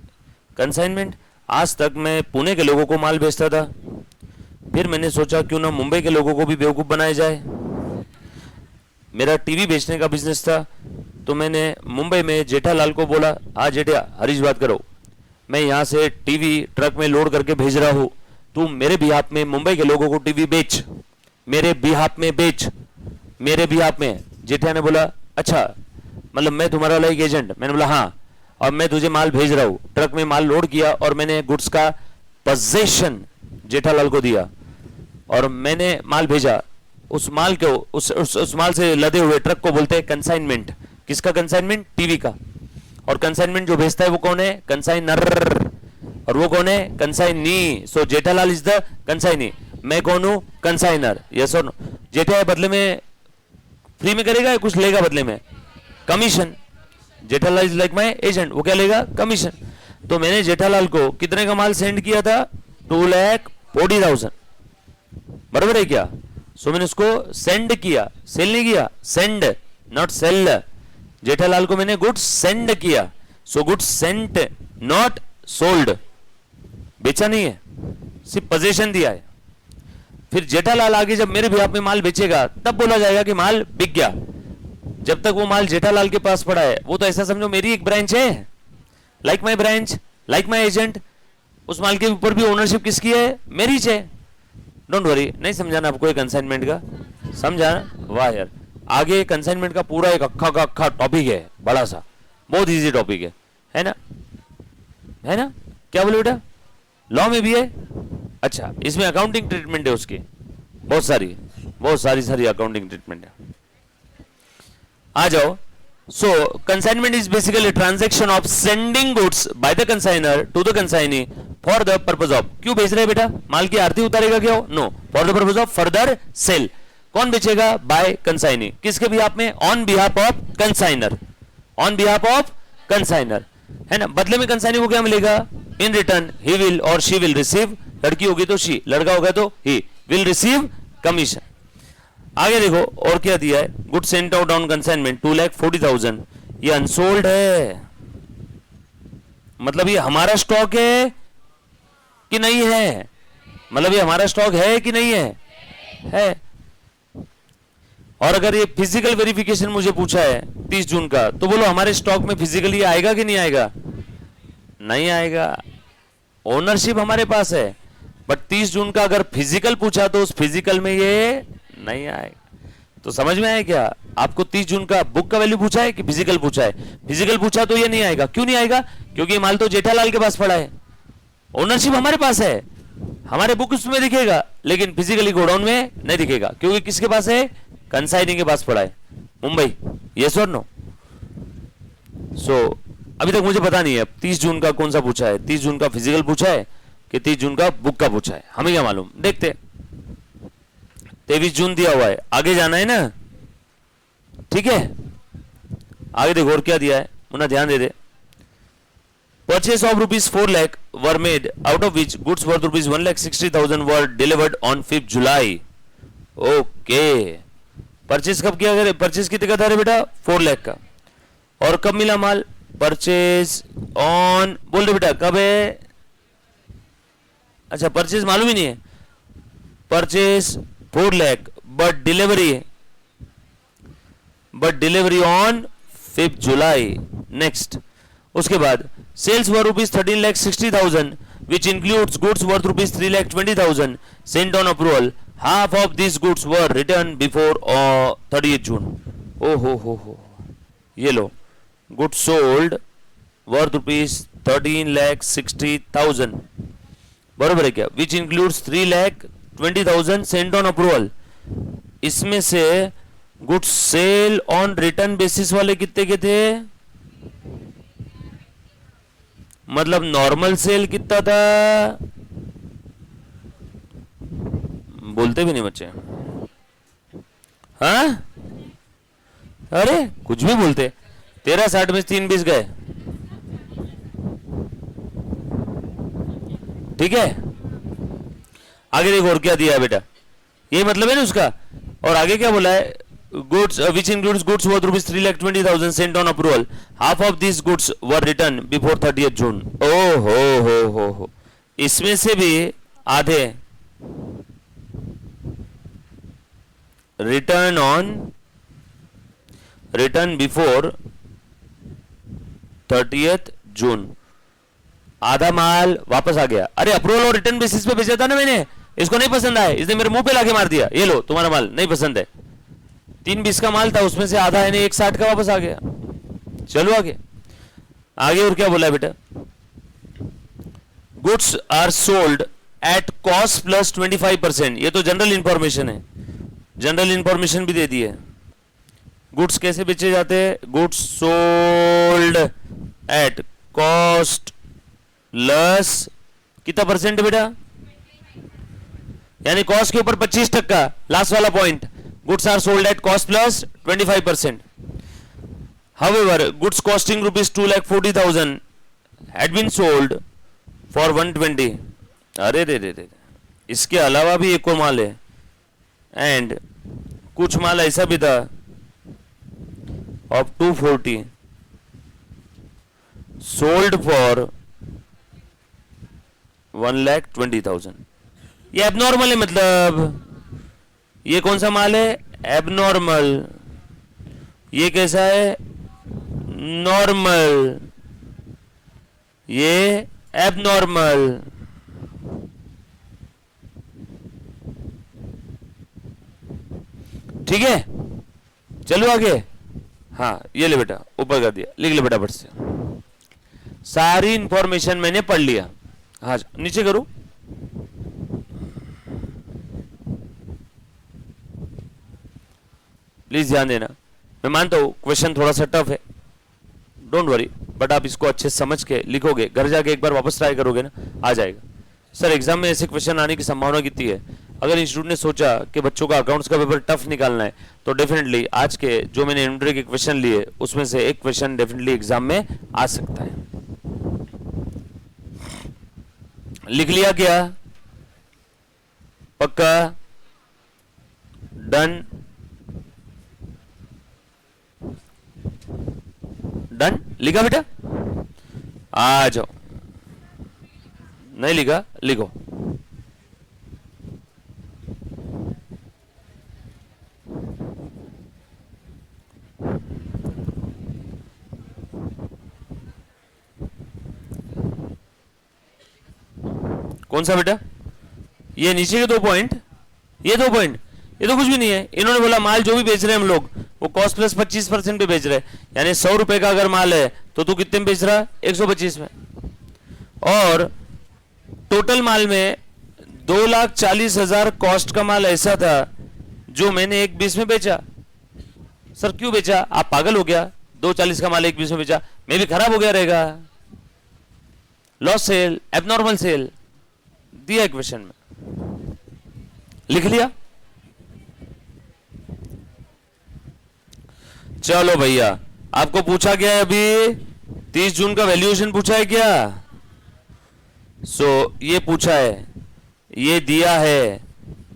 Consignment, आज तक मैं पुणे के लोगों को माल भेजता था, फिर मैंने सोचा क्यों ना मुंबई के लोगों को भी बेवकूफ बनाया जाए। मेरा टीवी बेचने का बिजनेस था, तो मैंने मुंबई में जेठालाल को बोला, हाँ जेठा हरीश बात करो, मैं यहाँ से टीवी ट्रक में लोड करके भेज रहा हूँ, तू मेरे बिहाफ में मुंबई के लोगों को टीवी बेच, मेरे बिहाफ में बेच, मेरे बिहाफ में। जेठा ने बोला अच्छा, मतलब मैं तुम्हारा वाला एक एजेंट? मैंने बोला हाँ, और मैं तुझे माल भेज रहा हूँ। ट्रक में माल लोड किया और मैंने गुड्स का पोजेशन जेठालाल को दिया और मैंने माल भेजा। उस माल को उस माल से लदे हुए ट्रक को बोलते हैं कंसाइनमेंट। किसका कंसाइनमेंट? टीवी का। और कंसाइनमेंट जो भेजता है वो कौन है? कंसाइनर। और वो कौन है? Consignee. So Jethalal is the consignee, मैं कौन हूं? कंसाइनर। यस और नो? जेठा बदले में फ्री में करेगा या कुछ लेगा बदले में? Commission. Jethalal is like my agent, वो क्या लेगा? कमीशन। तो मैंने जेठालाल को कितने का माल सेंड किया था? 2,40,000, बराबर है क्या? सो मैंने उसको सेंड किया, सेल नहीं किया, सेंड नॉट सेल। जेठालाल को मैंने गुड्स सेंड किया, so goods Saint not sold, बेचा नहीं है, सिर्फ पोजीशन दिया है। फिर जेठालाल आगे जब मेरे बिहाफ में माल बेचेगा तब बोला जाएगा कि माल बिक गया। जब तक वो माल जेठालाल के पास पड़ा है, वो तो ऐसा समझो मेरी एक ब्रांच है, like my branch, like my agent. उस माल के ऊपर भी ओनरशिप किसकी है? मेरी है। डोंट वरी, नहीं समझाना आपको एक कंसाइनमेंट का, समझा? वाह यार, आगे कंसाइनमेंट का पूरा एक अक्खा का अक्खा टॉपिक है, बड़ा सा, बहुत इजी टॉपिक है ना? है ना? क्या बोले बेटा? लॉ में भी है। अच्छा, इसमें अकाउंटिंग ट्रीटमेंट है उसकी, बहुत सारी अकाउंटिंग ट्रीटमेंट है। आ जाओ। So consignment is basically transaction of sending goods by the consignor to the consignee for the purpose of, क्यों बेच रहे हैं बेटा? माल की आरती उतारेगा क्या? No, for the purpose of further sale. कौन बेचेगा? By consignee. किसके बिहाफ में? On behalf of consignor, on behalf of consignor, है ना? बदले में कंसाइनी को क्या मिलेगा? इन रिटर्न ही विल और शी विल रिसीव, लड़की होगी तो शी, लड़का होगा तो ही, विल रिसीव कमीशन। आगे देखो और क्या दिया है? Good sent out on consignment 2,40,000, ये अनसोल्ड है, मतलब ये हमारा स्टॉक है कि नहीं है? मतलब ये हमारा स्टॉक है कि नहीं है? है। और अगर ये फिजिकल वेरिफिकेशन मुझे पूछा है 30 जून का, तो बोलो हमारे स्टॉक में फिजिकली आएगा कि नहीं आएगा? नहीं आएगा, ओनरशिप हमारे पास है, बट 30 जून का अगर फिजिकल पूछा तो उस फिजिकल में ये नहीं आएगा। तो समझ में आया क्या? आपको 30 जून का बुक का वैल्यू पूछा है कि फिजिकल पूछा है? फिजिकल पूछा तो ये नहीं आएगा। क्यों नहीं आएगा? क्योंकि माल तो जेठालाल के पास पड़ा है, ओनरशिप हमारे पास है, हमारे बुक उसमें दिखेगा, लेकिन फिजिकली गोडाउन में नहीं दिखेगा, क्योंकि किसके पास है? कंसाइनी के पास पड़ा है, मुंबई। यस और नो? सो अभी तक मुझे पता नहीं है 30 जून का कौन सा पूछा है, 30 जून का फिजिकल पूछा है कि 30 जून का बुक का पूछा है, हमें क्या मालूम, देखते। 23 जून दिया हुआ है, आगे जाना है ना, ठीक है। आगे देखो और क्या दिया है, मुन्ना ध्यान दे दे। Purchase of rupees 4 lakh were made, out of which goods worth rupees 1,60,000 were delivered on 5th July. Okay. Purchase कब किया गया, परचेज कितने का था रे बेटा, 4 लाख का। और कब मिला माल, परचेज ऑन, बोल दे बेटा कब है, अच्छा परचेज मालूम ही नहीं है, purchase 4 lakh but delivery on 5th July. Next, उसके बाद sales were rupees 13,60,000 which includes goods worth rupees 3,20,000 sent on approval. Half of these goods were returned before 30th June. Oh ho, ये लो, goods sold worth rupees 13,60,000, बरोबर है क्या, which includes 3,20,000 sent on approval. इसमें से goods sale on return basis वाले कितने के थे, मतलब नॉर्मल सेल कितना था, बोलते भी नहीं बच्चे, हाँ अरे कुछ भी बोलते, 13,60 में 3 20 गए, ठीक है। आगे देखो और क्या दिया है बेटा, ये मतलब है ना उसका, और आगे क्या बोला है, goods which includes goods worth rupees 3,20,000 sent on approval. Half of these goods were returned before 30th June. Oh हो, इसमें से भी आधे return before 30th June, आधा माल वापस आ गया। अरे अप्रूवल और रिटर्न बेसिस पे भेजा था ना मैंने, इसको नहीं पसंद आया, इसने मेरे मुंह पे लाके मार दिया, ये लो तुम्हारा माल नहीं पसंद है, 3 20 का माल था, उसमें से आधा है नहीं 160 का वापस आ गया। चलो आगे और क्या बोला है बेटा, goods are sold at cost plus 25%, ये तो जनरल इंफॉर्मेशन है, जनरल इंफॉर्मेशन भी दे दी है। गुड्स कैसे बेचे जाते हैं, goods sold at cost plus कितना परसेंट बेटा, यानी कॉस्ट के ऊपर 25%, लास्ट वाला point, goods are sold at cost plus 25%. However, goods costing rupees 2,40,000 had been sold for 120. अरे रे, इसके अलावा भी एक और माल है, एंड कुछ माल ऐसा भी था of 240 sold for 1,20,000. ये एबनॉर्मल है, मतलब ये कौन सा माल है, एबनॉर्मल, ये कैसा है, नॉर्मल, ये एबनॉर्मल। ठीक है, चलो आगे। हाँ ये ले बेटा, ऊपर कर दिया, लिख ले बेटा फट से, सारी इंफॉर्मेशन मैंने पढ़ लिया। हाँ नीचे करो, प्लीज ध्यान देना। मैं मानता हूं क्वेश्चन थोड़ा सा टफ है, डोंट वरी, बट आप इसको अच्छे समझ के लिखोगे, घर जाके एक बार वापस ट्राई करोगे ना, आ जाएगा। सर एग्जाम में ऐसे क्वेश्चन आने की संभावना कितनी है? अगर इंस्टीट्यूट ने सोचा कि बच्चों का अकाउंट्स का पेपर टफ निकालना है, तो डेफिनेटली आज के जो मैंने इंट्रोडक्टरी के क्वेश्चन लिए उसमें से एक क्वेश्चन डेफिनेटली एग्जाम में आ सकता है। लिख लिया क्या? पक्का? डन? डन? लिखा बेटा? आ जाओ। नहीं लिखा? लिखो। कौन सा बेटा? ये नीचे के 2 पॉइंट, ये 2 पॉइंट, ये तो कुछ भी नहीं है। इन्होंने बोला माल जो भी बेच रहे हैं हम लोग वो कॉस्ट प्लस 25% पे बेच रहे हैं, यानी 100 रुपए का अगर माल है तो तू कितने में बेच रहा है? 125 में। और टोटल माल में 2,40,000 कॉस्ट का माल ऐसा था जो मैंने 1,20 में बेचा। सर क्यों बेचा? आप पागल हो गया? 2,40 का माल 1,20 में बेचा, मैं भी खराब हो गया रहेगा। लॉस सेल, एबनॉर्मल सेल दिया क्वेश्चन में, लिख लिया? चलो भैया, आपको पूछा गया है अभी 30 जून का वैल्यूएशन पूछा है क्या? ये पूछा है, ये दिया है,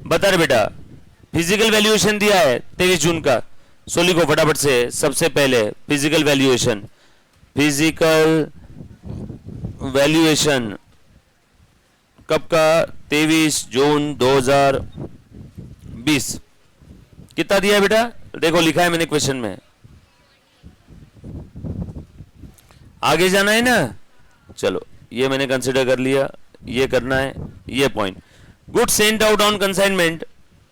बता रहे बेटा। फिजिकल वैल्यूएशन दिया है 23 जून का। लिखो फटाफट से, सबसे पहले फिजिकल वैल्यूएशन। फिजिकल वैल्यूएशन कब का? 23 जून 2020। कितना दिया है बेटा? देखो लिखा है मैंने क्वेश्चन में। आगे जाना है ना, चलो ये मैंने कंसिडर कर लिया, ये करना है, ये point. Good sent out on consignment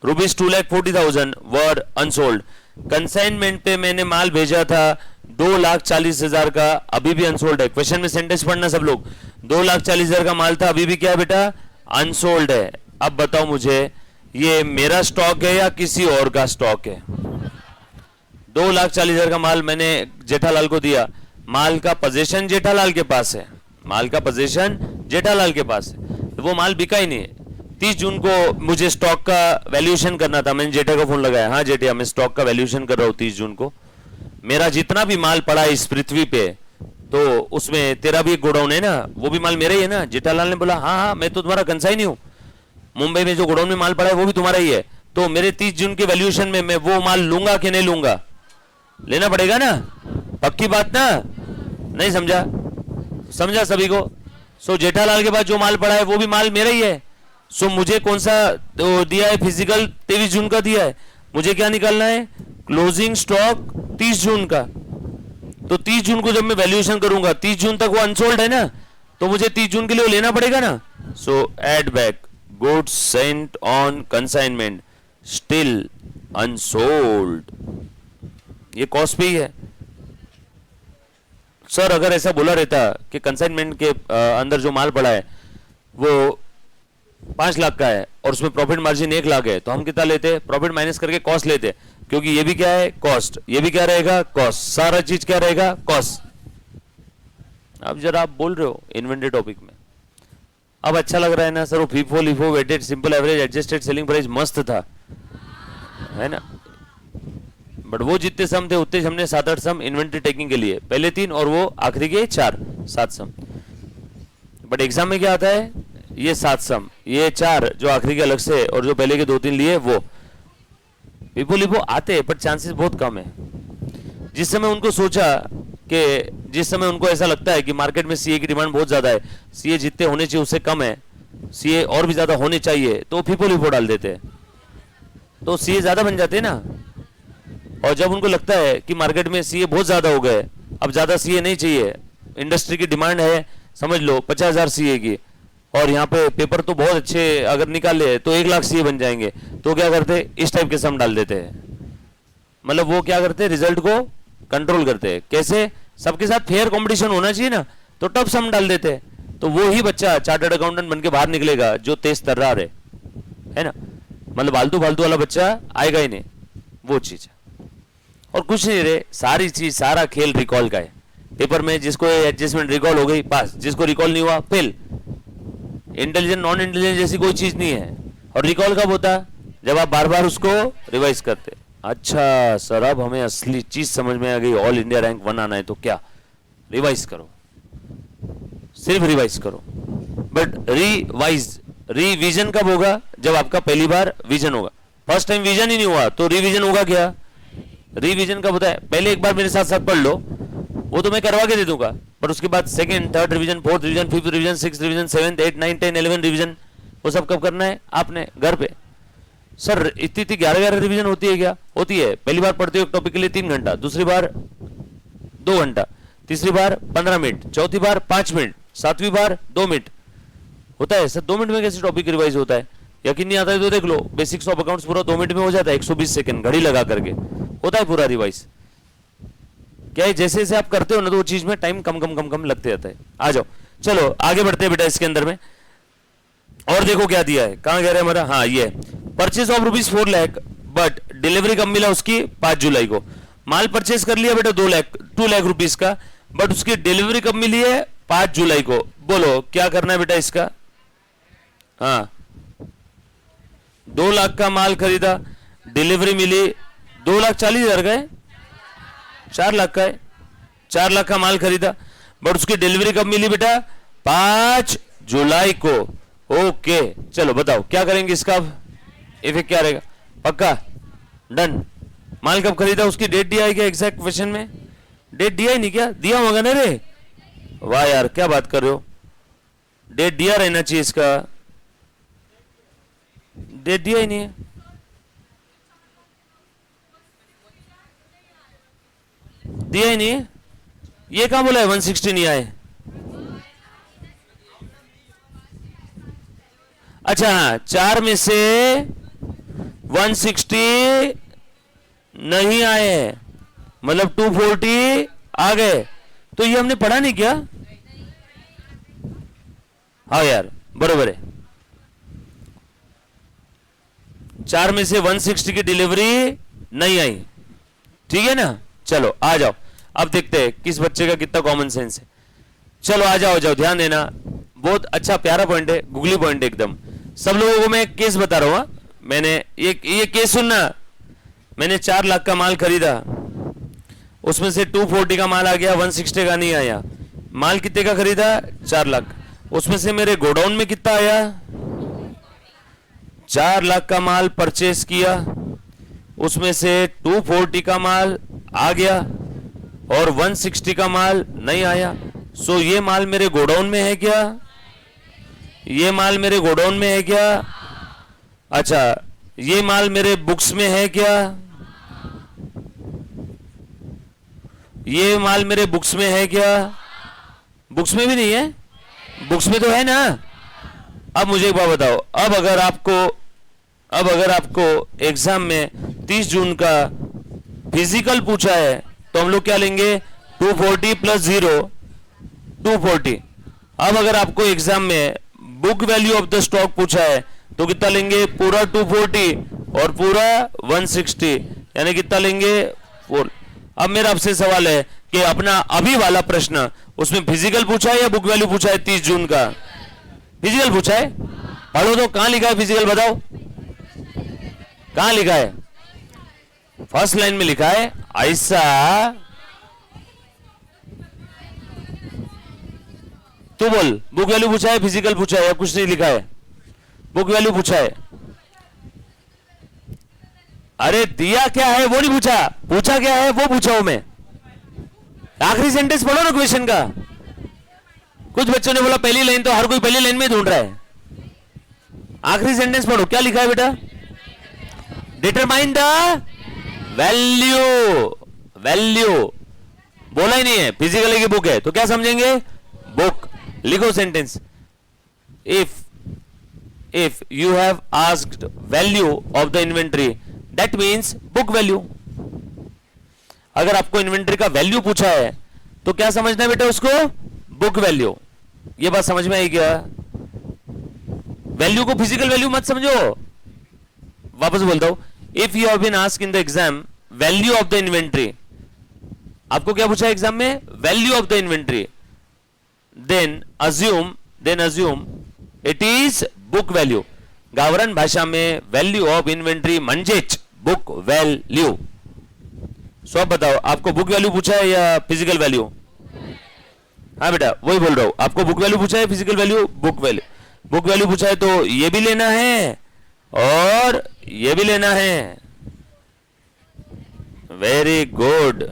₹2,40,000 were unsold. Consignment पे मैंने माल भेजा था 2,40,000 का, अभी भी अनसोल्ड है। क्वेश्चन में सेंटेंस पढ़ना सब लोग। 2,40,000 का माल था, अभी भी क्या है बेटा? अनसोल्ड है। अब बताओ मुझे, ये मेरा स्टॉक है या किसी और का स्टॉक है? 2,40,000 का माल मैंने जेठालाल को दिया, माल का पोजीशन जेठालाल के पास है, माल का पोजीशन जेठालाल के पास है, तो वो माल बिका ही नहीं है। 30 जून को मुझे स्टॉक का वैल्यूएशन करना था, मैंने जेठा को फोन लगाया, हाँ जेठिया मैं स्टॉक का वैल्यूएशन कर रहा हूँ 30 जून को, मेरा जितना भी माल पड़ा है इस पृथ्वी पे, तो उसमें तेरा भी एक गोडाउन है ना, वो भी माल मेरा ही है ना? जेठालाल ने बोला हाँ हाँ मैं तो तुम्हारा कंसाइन ही हूँ, मुंबई में जो गोडाउन में माल पड़ा है वो भी तुम्हारा ही है, तो मेरे 30 जून के वैल्यूएशन में मैं वो माल लूंगा कि नहीं लूंगा? लेना पड़ेगा ना, पक्की बात ना? नहीं समझा? समझा सभी को? जेठालाल के पास जो माल पड़ा है वो भी माल मेरा ही है। मुझे कौन सा दिया है? फिजिकल 23 जून का दिया है, मुझे क्या निकालना है? क्लोजिंग स्टॉक 30 जून का। तो 30 जून को जब मैं वैल्यूएशन करूंगा, 30 जून तक वो अनसोल्ड है ना, तो मुझे 30 जून के लिए लेना पड़ेगा ना। Add back goods sent on consignment still unsold, ये कॉस्ट पे ही है। सर अगर ऐसा बोला रहता कि कंसाइनमेंट के अंदर जो माल पड़ा है वो 5 लाख का है और उसमें प्रॉफिट मार्जिन 1 लाख है, तो हम कितना लेते? प्रॉफिट माइनस करके कॉस्ट लेते, क्योंकि ये भी क्या है? कॉस्ट, ये भी क्या रहेगा? कॉस्ट, सारा चीज क्या रहेगा? कॉस्ट। अब जरा आप बोल रहे हो इन्वेंटरी टॉपिक में, अब अच्छा लग रहा है ना सर? वो FIFO LIFO weighted simple average adjusted selling price मस्त था, है ना? बट वो जितने सम थे उतने हमने 7-8 सम इन्वेंटरी टेकिंग के लिए, पहले 3 और वो आखिरी के 7 सम। बट एग्जाम में क्या आता है? ये 7 सम, ये 4 जो आखिरी के अलग से और जो पहले के 2-3 लिए वो पीपल लिपो आते हैं, पर चांसेस बहुत कम है। जिस समय उनको सोचा कि जिस समय उनको ऐसा लगता है कि मार्केट में सीए की डिमांड बहुत ज्यादा है, सीए जितने होने चाहिए उससे कम है, सीए और भी ज्यादा होने चाहिए, तो पीपल लिपो डाल देते हैं, तो सीए ज्यादा बन जाते हैं ना। और जब उनको लगता है कि मार्केट में सीए बहुत ज्यादा हो गए, अब ज्यादा सीए नहीं चाहिए, इंडस्ट्री की डिमांड है समझ लो 50,000 सीए की, और यहाँ पे पेपर तो बहुत अच्छे अगर निकाल ले तो 1 लाख सीए बन जाएंगे, तो क्या करते? इस टाइप के सम डाल देते हैं। मतलब वो क्या करते हैं? रिजल्ट को कंट्रोल करते हैं। कैसे? सबके साथ फेयर कंपटीशन होना चाहिए ना, तो टफ सम डाल देते हैं। तो वो ही बच्चा चार्टर्ड अकाउंटेंट बन के बाहर निकलेगा जो तेज तर्रार है ना? मतलब फालतू फालतू वाला बच्चा आएगा ही नहीं, वो चीज है। और कुछ नहीं रे, सारी चीज सारा खेल रिकॉल का है। पेपर में जिसको एडजस्टमेंट रिकॉल हो गई पास, जिसको रिकॉल नहीं हुआ फेल। इंटेलिजेंट नॉन इंटेलिजेंट जैसी कोई चीज नहीं है। और रिकॉल कब होता? जब आप बार बार उसको रिवाइज करते। अच्छा सर अब हमें असली चीज समझ में आ गई, ऑल इंडिया रैंक 1 आना है तो क्या? रिवाइज करो, सिर्फ रिवाइज करो। बट रिवीजन कब होगा? जब आपका पहली बार विजन होगा। फर्स्ट टाइम विजन ही नहीं हुआ तो रिवीजन होगा क्या? रिवीजन कब होता है? पहले एक बार मेरे साथ साथ पढ़ लो, वो तो मैं करवा के दे दूंगा, पर उसके बाद second, third revision, fourth revision, fifth revision, sixth revision, 7th, 8th, 9th, 10th, 11th revision, वो सब कब करना है आपने? घर पे। सर इतनी 11 रिवीजन होती है क्या? होती है। पहली बार पढ़ते हो एक टॉपिक के लिए 3 घंटा, दूसरी बार 2 घंटा, तीसरी बार 15 मिनट, चौथी बार 5 मिनट, 7वीं बार 2 मिनट होता है। सर 2 मिनट में कैसे टॉपिक रिवाइज होता है? यकीन नहीं आता है तो देख लो, बेसिक्स ऑफ अकाउंट्स पूरा 2 मिनट में हो जाता है, 120 सेकंड घड़ी लगा करके होता है पूरा रिवाइज। क्या है, जैसे जैसे आप करते हो ना तो वो चीज में टाइम कम कम कम कम लगते जाता है। आ जाओ चलो आगे बढ़ते हैं बेटा इसके अंदर में। और देखो क्या दिया है, कहां कह रहे हैं हमारा? हाँ ये purchase of ₹4 lakh, but delivery कब मिला उसकी? 5 जुलाई को। माल परचेज कर लिया बेटा 2 लाख रुपीस का, बट उसकी डिलीवरी कब मिली है? 5 जुलाई को। बोलो क्या करना है बेटा इसका? हाँ 2 लाख का माल खरीदा, डिलीवरी मिली 2,40,000 का है। 4 लाख का है, 4 लाख का माल खरीदा, बट उसकी डिलीवरी कब मिली बेटा? 5 जुलाई को। ओके, चलो बताओ क्या करेंगे इसका, अब इफेक्ट क्या रहेगा? पक्का डन। माल कब खरीदा, उसकी डेट दिया है क्या एग्जैक्ट क्वेश्चन में? डेट दिया ही नहीं क्या? दिया होगा ना रे, वाह यार क्या बात कर रहे हो, डेट दिया रहना चाहिए इसका, डेट दिया ही नहीं है। दिया ही नहीं है, ये कहां बोला है 160 नहीं आए? अच्छा हाँ, 4 में से 160 नहीं आए, मतलब 240 आ गए, तो ये हमने पढ़ा नहीं क्या? हाँ यार बरोबर है, 4 में से 160 की डिलीवरी नहीं आई, ठीक है ना। चलो आ जाओ, अब देखते हैं किस बच्चे का कितना कॉमन सेंस है। चलो आ जाओ, जाओ ध्यान देना, बहुत अच्छा प्यारा पॉइंट है, गुगली पॉइंट है एकदम। सब लोगों को मैं एक केस बता रहा हूं, मैंने ये केस सुनना। मैंने 4 लाख का माल खरीदा, उसमें से 240 का माल आ गया, 160 का नहीं आया। माल कितने का खरीदा? 4 लाख। उसमें से मेरे गोडाउन में कितना आया? 4 लाख का माल परचेस किया, उसमें से 240 का माल आ गया और 160 का माल नहीं आया। सो ये माल मेरे गोडाउन में है क्या? ये माल मेरे गोडाउन में है क्या? अच्छा, ये माल मेरे बुक्स में है क्या? ये माल मेरे बुक्स में है क्या? बुक्स में भी नहीं है, बुक्स में तो है ना। अब मुझे एक बात बताओ, अब अगर आपको एग्जाम में 30 जून का फिजिकल पूछा है तो हम लोग क्या लेंगे? 240 प्लस 0 240। अब अगर आपको एग्जाम में book value of the stock पूछा है तो कितना लेंगे? पूरा 240 और पूरा 160, यानी कितना लेंगे? 4। अब मेरा आपसे सवाल है कि अपना अभी वाला प्रश्न, उसमें फिजिकल पूछा है या बुक वैल्यू पूछा है? 30 जून का फिजिकल पूछा है। पढ़ो तो, कहां लिखा है फिजिकल बताओ, कहां लिखा है? फर्स्ट लाइन में लिखा है ऐसा। तू बोल, बुक वैल्यू पूछा है फिजिकल पूछा है या कुछ नहीं लिखा है? बुक वैल्यू पूछा है। अरे दिया क्या है वो नहीं पूछा, पूछा क्या है वो पूछा हूं मैं। आखिरी सेंटेंस पढ़ो ना क्वेश्चन का। कुछ बच्चों ने बोला पहली लाइन, तो हर कोई पहली लाइन में ढूंढ रहा है। आखिरी सेंटेंस पढ़ो, क्या लिखा है बेटा? Determine the value. वैल्यू बोला ही नहीं है, फिजिकल की बुक है तो क्या समझेंगे? बुक। लिखो sentence, if you have asked value of the inventory that means book value. अगर आपको इन्वेंट्री का वैल्यू पूछा है तो क्या समझना है बेटा उसको? Book value. ये बात समझ में आई क्या? वैल्यू को फिजिकल वैल्यू मत समझो। वापस बोलता हूं, if you have been asked in the exam value of the inventory, आपको क्या पूछा एग्जाम में? Value of the inventory, then assume it is book value. गावरान भाषा में वैल्यू ऑफ इन्वेंट्री म्हणजेच बुक वैल्यू। सो अब बताओ, आपको बुक वैल्यू पूछा है या फिजिकल वैल्यू? हाँ बेटा वही बोल रहा हूं, आपको बुक वैल्यू पूछा है physical value? Book value. Book value पूछा है तो ये भी लेना है और ये भी लेना है। Very good.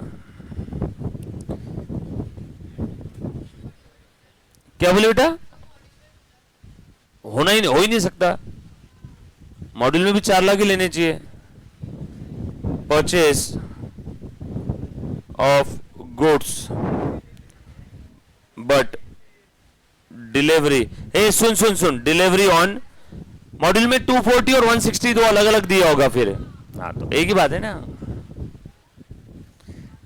क्या बोले बेटा? हो ही नहीं सकता। मॉड्यूल में भी 4 लाख ही लेने चाहिए। Purchase of goods but delivery, A soon, delivery on, module में 240 और 160 तो अलग अलग दिया होगा फिर। हाँ तो एक ही बात है ना,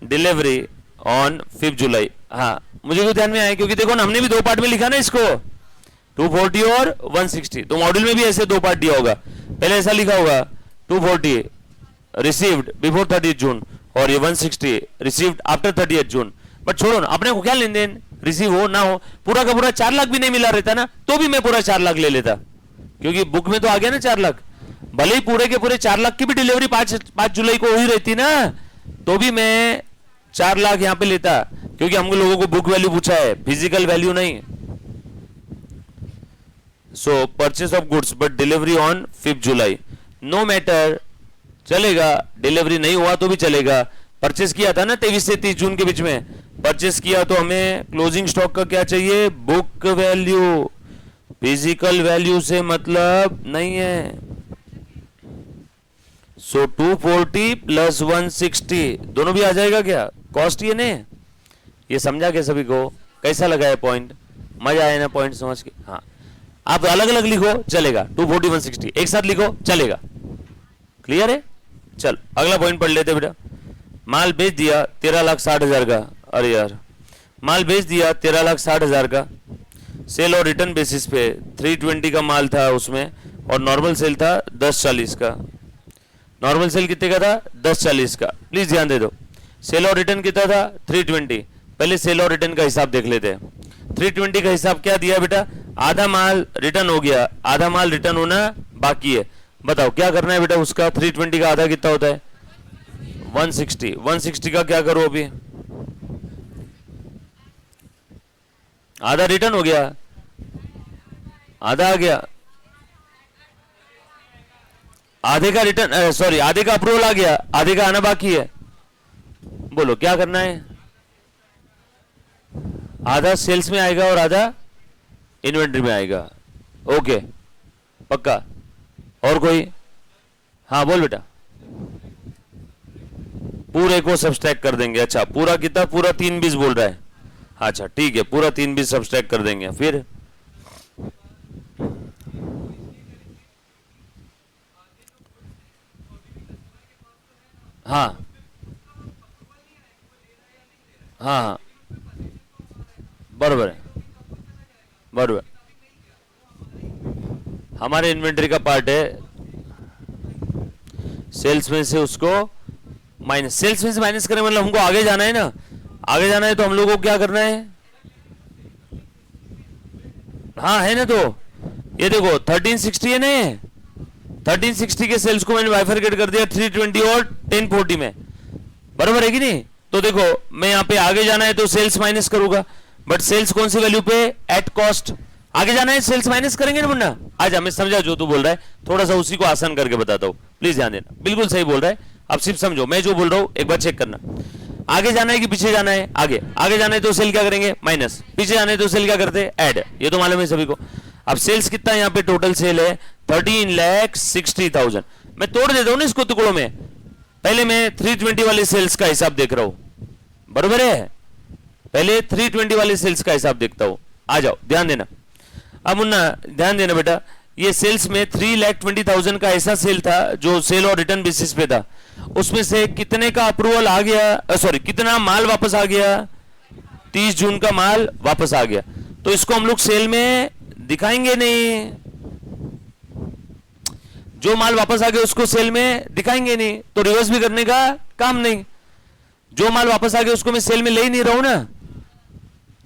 डिलीवरी ऑन 5 जुलाई। हाँ मुझे तो ध्यान में आया, क्योंकि देखो ना हमने भी 2 पार्ट में लिखा ना इसको, 240 और 160। तो मॉड्यूल में भी ऐसे 2 पार्ट दिया होगा। पहले ऐसा लिखा होगा 240 रिसीव्ड बिफोर 30 जून और ये 160 रिसीव्ड आफ्टर 30 जून। बट छोड़ो ना, अपने को क्या लेन देन, रिसीव हो ना हो, पूरा का पूरा 4 लाख भी नहीं मिला रहता ना तो भी मैं पूरा 4 लाख ले लेता, क्योंकि बुक में तो आ गया ना 4 लाख। भले ही पूरे के पूरे 4 लाख की भी डिलीवरी 5 जुलाई को हुई रहती ना, तो भी मैं 4 लाख यहां पे लेता, क्योंकि हम लोगों को बुक वैल्यू पूछा है, फिजिकल वैल्यू नहीं। So purchase of goods but delivery on 5 July, no matter, चलेगा। डिलीवरी नहीं हुआ तो भी चलेगा। परचेस किया था ना 23 से 30 जून के बीच में, परचेस किया तो हमें क्लोजिंग स्टॉक का क्या चाहिए, बुक वैल्यू। फिजिकल वैल्यू से मतलब नहीं है। सो 240 प्लस 160 दोनों भी आ जाएगा क्या, कॉस्ट ये नहीं। ये समझा के सभी को, कैसा लगा है पॉइंट, मजा आया ना पॉइंट समझ के। हाँ, आप अलग अलग लिखो चलेगा, 240 160 एक साथ लिखो चलेगा। क्लियर है। चल अगला पॉइंट पढ़ लेते बेटा। माल बेच दिया 13,60,000 का, अरे यार माल बेच दिया 13,60,000 का, सेल और रिटर्न बेसिस पे 320 का माल था उसमें, और नॉर्मल सेल था 1040 का। नॉर्मल सेल कितने का था, 1040 का। प्लीज ध्यान दे दो, सेल और रिटर्न कितना था 320। पहले सेल और रिटर्न का हिसाब देख लेते हैं। 320 का हिसाब क्या दिया बेटा, आधा माल रिटर्न हो गया, आधा माल रिटर्न होना बाकी है। बताओ क्या करना है बेटा उसका, 320 का आधा कितना होता है 160। 160 का क्या करो अभी, आधा रिटर्न हो गया, आधा आ गया, आधे का रिटर्न सॉरी आधे का अप्रूवल आ गया, आधे का आना बाकी है। बोलो क्या करना है, आधा सेल्स में आएगा और आधा इन्वेंट्री में आएगा। ओके पक्का। और कोई, हाँ बोल बेटा। पूरे को सब्सट्रैक्ट कर देंगे। अच्छा पूरा कितना, पूरा 320 बोल रहा है। अच्छा ठीक है, पूरा 320 सब्सट्रैक्ट कर देंगे। फिर हाँ हाँ हाँ बरोबर है, बरोबर। हमारे इन्वेंटरी का पार्ट है, सेल्स में से उसको माइनस, सेल्स में से माइनस करें मतलब हमको आगे जाना है ना, आगे जाना है तो हम लोगों को क्या करना है, हाँ है ना। तो ये देखो 1360 है ना, 1360 के सेल्स को मैंने बाइफरकेट कर दिया 320 और 1040 में, बराबर है कि नहीं। तो देखो मैं यहाँ पे आगे जाना है तो सेल्स माइनस करूंगा, बट सेल्स कौन सी वैल्यू पे, एट कॉस्ट। आगे जाना है सेल्स माइनस करेंगे ना मुन्ना। आज हमें समझा जो तू बोल रहा है, थोड़ा सा उसी को आसान करके बताता हूँ, प्लीज ध्यान देना। बिल्कुल सही बोल रहा है, अब सिर्फ समझो मैं जो बोल रहा हूँ एक बार चेक करना। आगे जाना है कि पीछे जाना है, आगे आगे जाना है तो सेल क्या करेंगे माइनस, पीछे जाना है तो सेल क्या करते हैं ऐड, ये तो मालूम है सभी को। अब सेल्स कितना है यहाँ पे, टोटल सेल है 13,60,000। मैं तोड़ देता हूँ ना इसको टुकड़ों में, पहले मैं 320 वाले सेल्स का हिसाब देख रहा हूं, बरोबर है। पहले 320 वाले सेल्स का हिसाब देखता हूं, आ जाओ ध्यान देना। अब मुन्ना ध्यान देना बेटा, ये सेल्स में 3,20,000 का ऐसा सेल था जो सेल और रिटर्न बेसिस पे था, उसमें से कितने का अप्रूवल आ गया, सॉरी कितना माल वापस आ गया, 30 जून का माल वापस आ गया। तो इसको हम लोग सेल में दिखाएंगे नहीं, जो माल वापस आ गया उसको सेल में दिखाएंगे नहीं, तो रिवर्स भी करने का काम नहीं। जो माल वापस आ गया उसको मैं सेल में ले ही नहीं रहा हूं ना,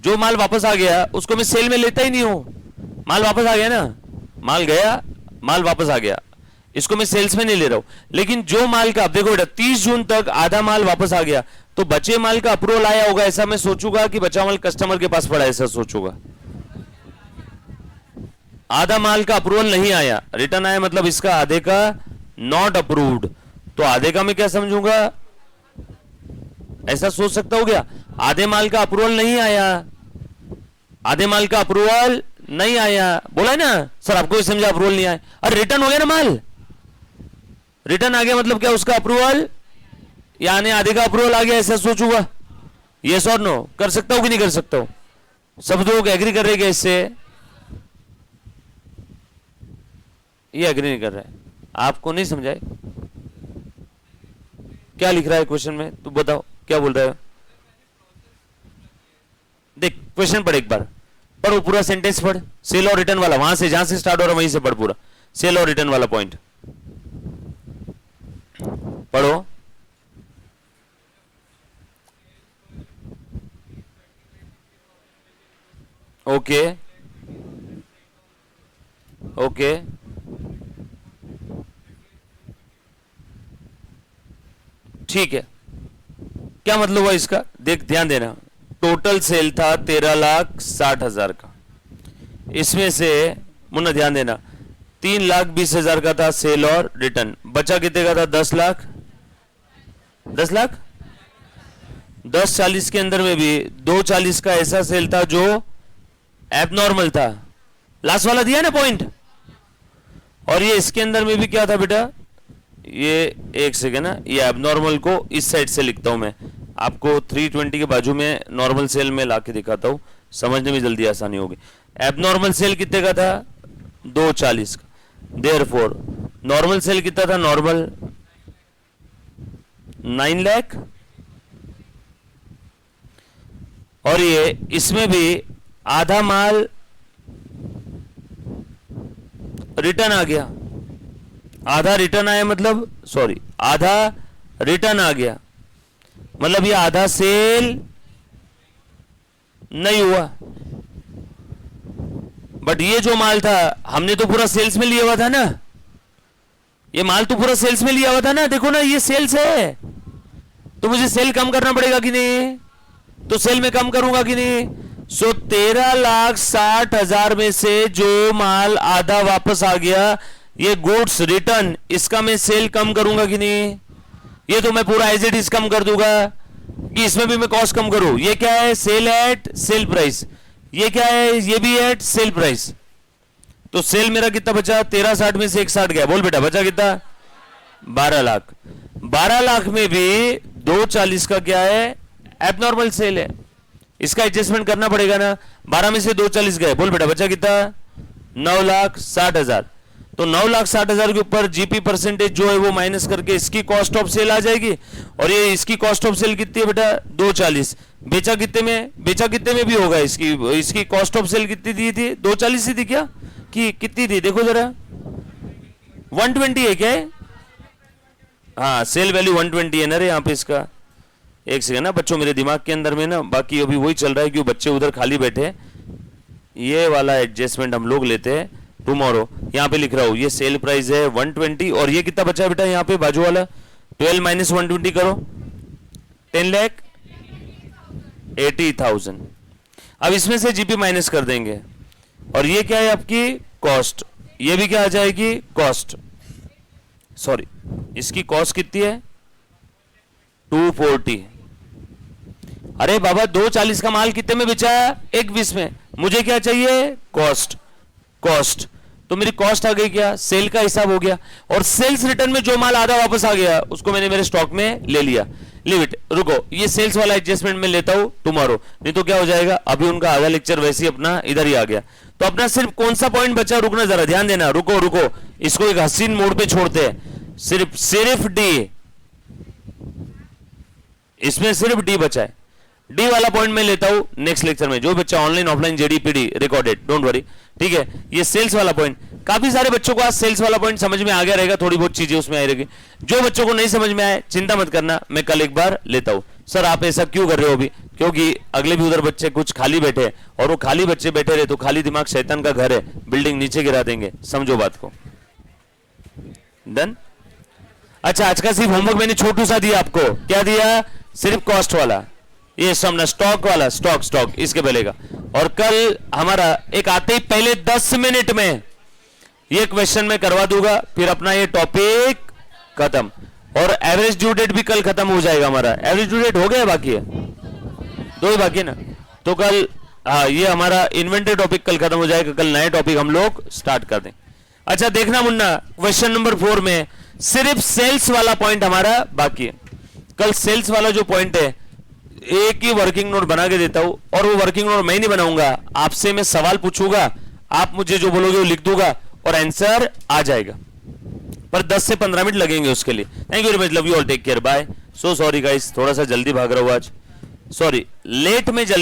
जो माल वापस आ गया उसको मैं सेल में लेता ही नहीं हूं, माल वापस आ गया ना, माल गया माल वापस आ गया, इसको मैं सेल्स में नहीं ले रहा हूं। लेकिन जो माल का, अब देखो बेटा 30 जून तक आधा माल वापस आ गया, तो बचे माल का अप्रूवल आया होगा ऐसा मैं सोचूंगा कि बचा माल कस्टमर के पास पड़ा ऐसा सोचूंगा। आधा माल का अप्रूवल नहीं आया, रिटर्न आया, मतलब इसका आधे का नॉट अप्रूव्ड, तो आधे का मैं क्या समझूंगा, ऐसा सोच सकता हो क्या। आधे माल का अप्रूवल नहीं आया, आधे माल का अप्रूवल नहीं आया, बोला है ना सर आपको भी समझा अप्रूवल नहीं आया, अरे रिटर्न हो गया ना माल, रिटर्न आ गया मतलब क्या उसका अप्रूवल, यानी आधे का अप्रूवल आ गया ऐसा सोचूंगा। यस और नो कर सकता हूं कि नहीं कर सकता हूं, सब लोग एग्री कर रहे हैं इससे, ये एग्री नहीं कर रहा है, आपको नहीं समझाए क्या लिख रहा है क्वेश्चन में, तू बताओ क्या बोल रहा है। देख क्वेश्चन पढ़ एक बार, पढ़ वो पूरा सेंटेंस पढ़, सेल और रिटर्न वाला, वहां से जहां से स्टार्ट हो रहा है वहीं से पढ़ पूरा, सेल और रिटर्न वाला पॉइंट पढ़ो। ओके ओके ठीक है, क्या मतलब हुआ इसका, देख ध्यान देना, टोटल सेल था 13,60,000 का, इसमें से मुन्ना ध्यान देना 3,20,000 का था सेल और रिटर्न, बचा कितने का था 10 लाख 10,40 के अंदर में भी 2,40 का ऐसा सेल था जो एबनॉर्मल था, लास्ट वाला दिया ना पॉइंट, और ये इसके अंदर में भी क्या था बेटा, ये एक सेकेंड ना, ये एबनॉर्मल को इस साइड से लिखता हूं मैं आपको, 320 के बाजू में नॉर्मल सेल में लाके दिखाता हूं, समझने में जल्दी आसानी होगी। एबनॉर्मल सेल कितने का था 2,40 का, देयरफॉर नॉर्मल सेल कितना था, नॉर्मल 9 लाख, और ये इसमें भी आधा माल रिटर्न आ गया, आधा रिटर्न आया मतलब सॉरी आधा रिटर्न आ गया, मतलब ये आधा सेल नहीं हुआ, बट ये जो माल था हमने तो पूरा सेल्स में लिया हुआ था ना, ये माल तो पूरा सेल्स में लिया हुआ था ना, देखो ना ये सेल्स है, तो मुझे सेल कम करना पड़ेगा कि नहीं, तो सेल में कम करूंगा कि नहीं, सो 13,60,000 में से जो माल आधा वापस आ गया, ये गुड्स रिटर्न, इसका मैं सेल कम करूंगा कि नहीं, ये तो मैं पूरा एज इट इज कम कर दूंगा कि इसमें भी मैं कॉस्ट कम करूं, ये क्या है सेल एट सेल प्राइस, ये क्या है ये भी एट सेल प्राइस, तो सेल मेरा कितना बचा 13,60 में से 1,60 गया, बोल बेटा बचा कितना 12 लाख, 12 लाख में भी 2,40 का क्या है एबनॉर्मल सेल है, इसका एडजस्टमेंट करना पड़ेगा ना, 12 में से 2,40 गए, बोल बेटा बचा कितना 9,60,000, तो 9,60,000 के ऊपर जीपी परसेंटेज जो है वो माइनस करके इसकी कॉस्ट ऑफ सेल आ जाएगी, और ये इसकी कॉस्ट ऑफ सेल कितनी है बेटा 2,40, बेचा कितने में भी होगा, इसकी कॉस्ट ऑफ सेल कितनी दी थी 2,40 ही थी क्या, कि कितनी थी देखो जरा 120 है क्या है? हाँ सेल वैल्यू 120 है ना रे यहाँ पे, इसका एक सेकंड ना बच्चों, मेरे दिमाग के अंदर में ना बाकी अभी वही चल रहा है, क्यों बच्चे उधर खाली बैठे, ये वाला एडजस्टमेंट हम लोग लेते हैं टुमारो, यहाँ पे लिख रहा हूँ, ये सेल प्राइस है 120, और ये कितना बचा है बेटा यहाँ पे बाजू वाला 12 माइनस 120 करो 10,80,000, अब इसमें से जीपी माइनस कर देंगे, और ये क्या है आपकी कॉस्ट, ये भी क्या आ जाएगी कॉस्ट, सॉरी इसकी कॉस्ट कितनी है 240, अरे बाबा 2,40 का माल कितने में बेचा 1,20 में, मुझे क्या चाहिए कॉस्ट, तो मेरी कॉस्ट आ गई क्या, सेल का हिसाब हो गया, और सेल्स रिटर्न में जो माल आधा वापस आ गया उसको मैंने मेरे स्टॉक में ले लिया, लीव इट, रुको ये सेल्स वाला एडजस्टमेंट में लेता हूं टुमारो, नहीं तो क्या हो जाएगा, अभी उनका आधा लेक्चर वैसे ही अपना इधर ही आ गया, तो अपना सिर्फ कौन सा पॉइंट बचा, रुकना जरा ध्यान देना, रुको इसको एक हसीन मोड पे छोड़ते हैं, सिर्फ डी, इसमें सिर्फ डी बचा है, डी वाला पॉइंट मैं लेता हूं नेक्स्ट लेक्चर में, जो बच्चा ऑनलाइन ऑफलाइन जेडीपीडी रिकॉर्डेड, डोंट वरी, ठीक है, ये सेल्स वाला पॉइंट, काफी सारे बच्चों को आज सेल्स वाला पॉइंट समझ में आ गया रहेगा, थोड़ी बहुत चीजें उसमें आई रहेगी, जो बच्चों को नहीं समझ में आए चिंता मत करना, मैं कल एक बार लेता हूं, सर आप ऐसा क्यों कर रहे हो अभी, क्योंकि अगले भी उधर बच्चे कुछ खाली बैठे हैं, और वो खाली बच्चे बैठे रहे तो खाली दिमाग शैतान का घर है, बिल्डिंग नीचे गिरा देंगे, समझो बात को, डन। अच्छा आज का सिर्फ होमवर्क मैंने छोटू सा दिया आपको, क्या दिया, सिर्फ कॉस्ट वाला, ये सामना स्टॉक वाला, स्टॉक इसके पहले का, और कल हमारा एक आते ही पहले 10 मिनट में ये क्वेश्चन मैं करवा दूंगा, फिर अपना ये टॉपिक खत्म, और एवरेज ड्यू डेट भी कल खत्म हो जाएगा हमारा, एवरेज ड्यू डेट हो गया बाकी है 2 ही बाकी है ना, तो कल हाँ ये हमारा इन्वेंटरी टॉपिक कल खत्म हो जाएगा, कल नए टॉपिक हम लोग स्टार्ट कर दें। अच्छा देखना मुन्ना, क्वेश्चन नंबर 4 में सिर्फ सेल्स वाला पॉइंट हमारा बाकी है, कल सेल्स वाला जो पॉइंट है एक ही वर्किंग नोट बना के देता हूं, और वो वर्किंग नोट मैं नहीं बनाऊंगा, आपसे मैं सवाल पूछूंगा, आप मुझे जो बोलोगे वो लिख दूंगा और आंसर आ जाएगा, पर 10 से 15 मिनट लगेंगे उसके लिए। Thank you very much, love you all, take care, bye. So sorry guys, थोड़ा सा जल्दी भाग रहा हूं आज, सॉरी लेट में जल्दी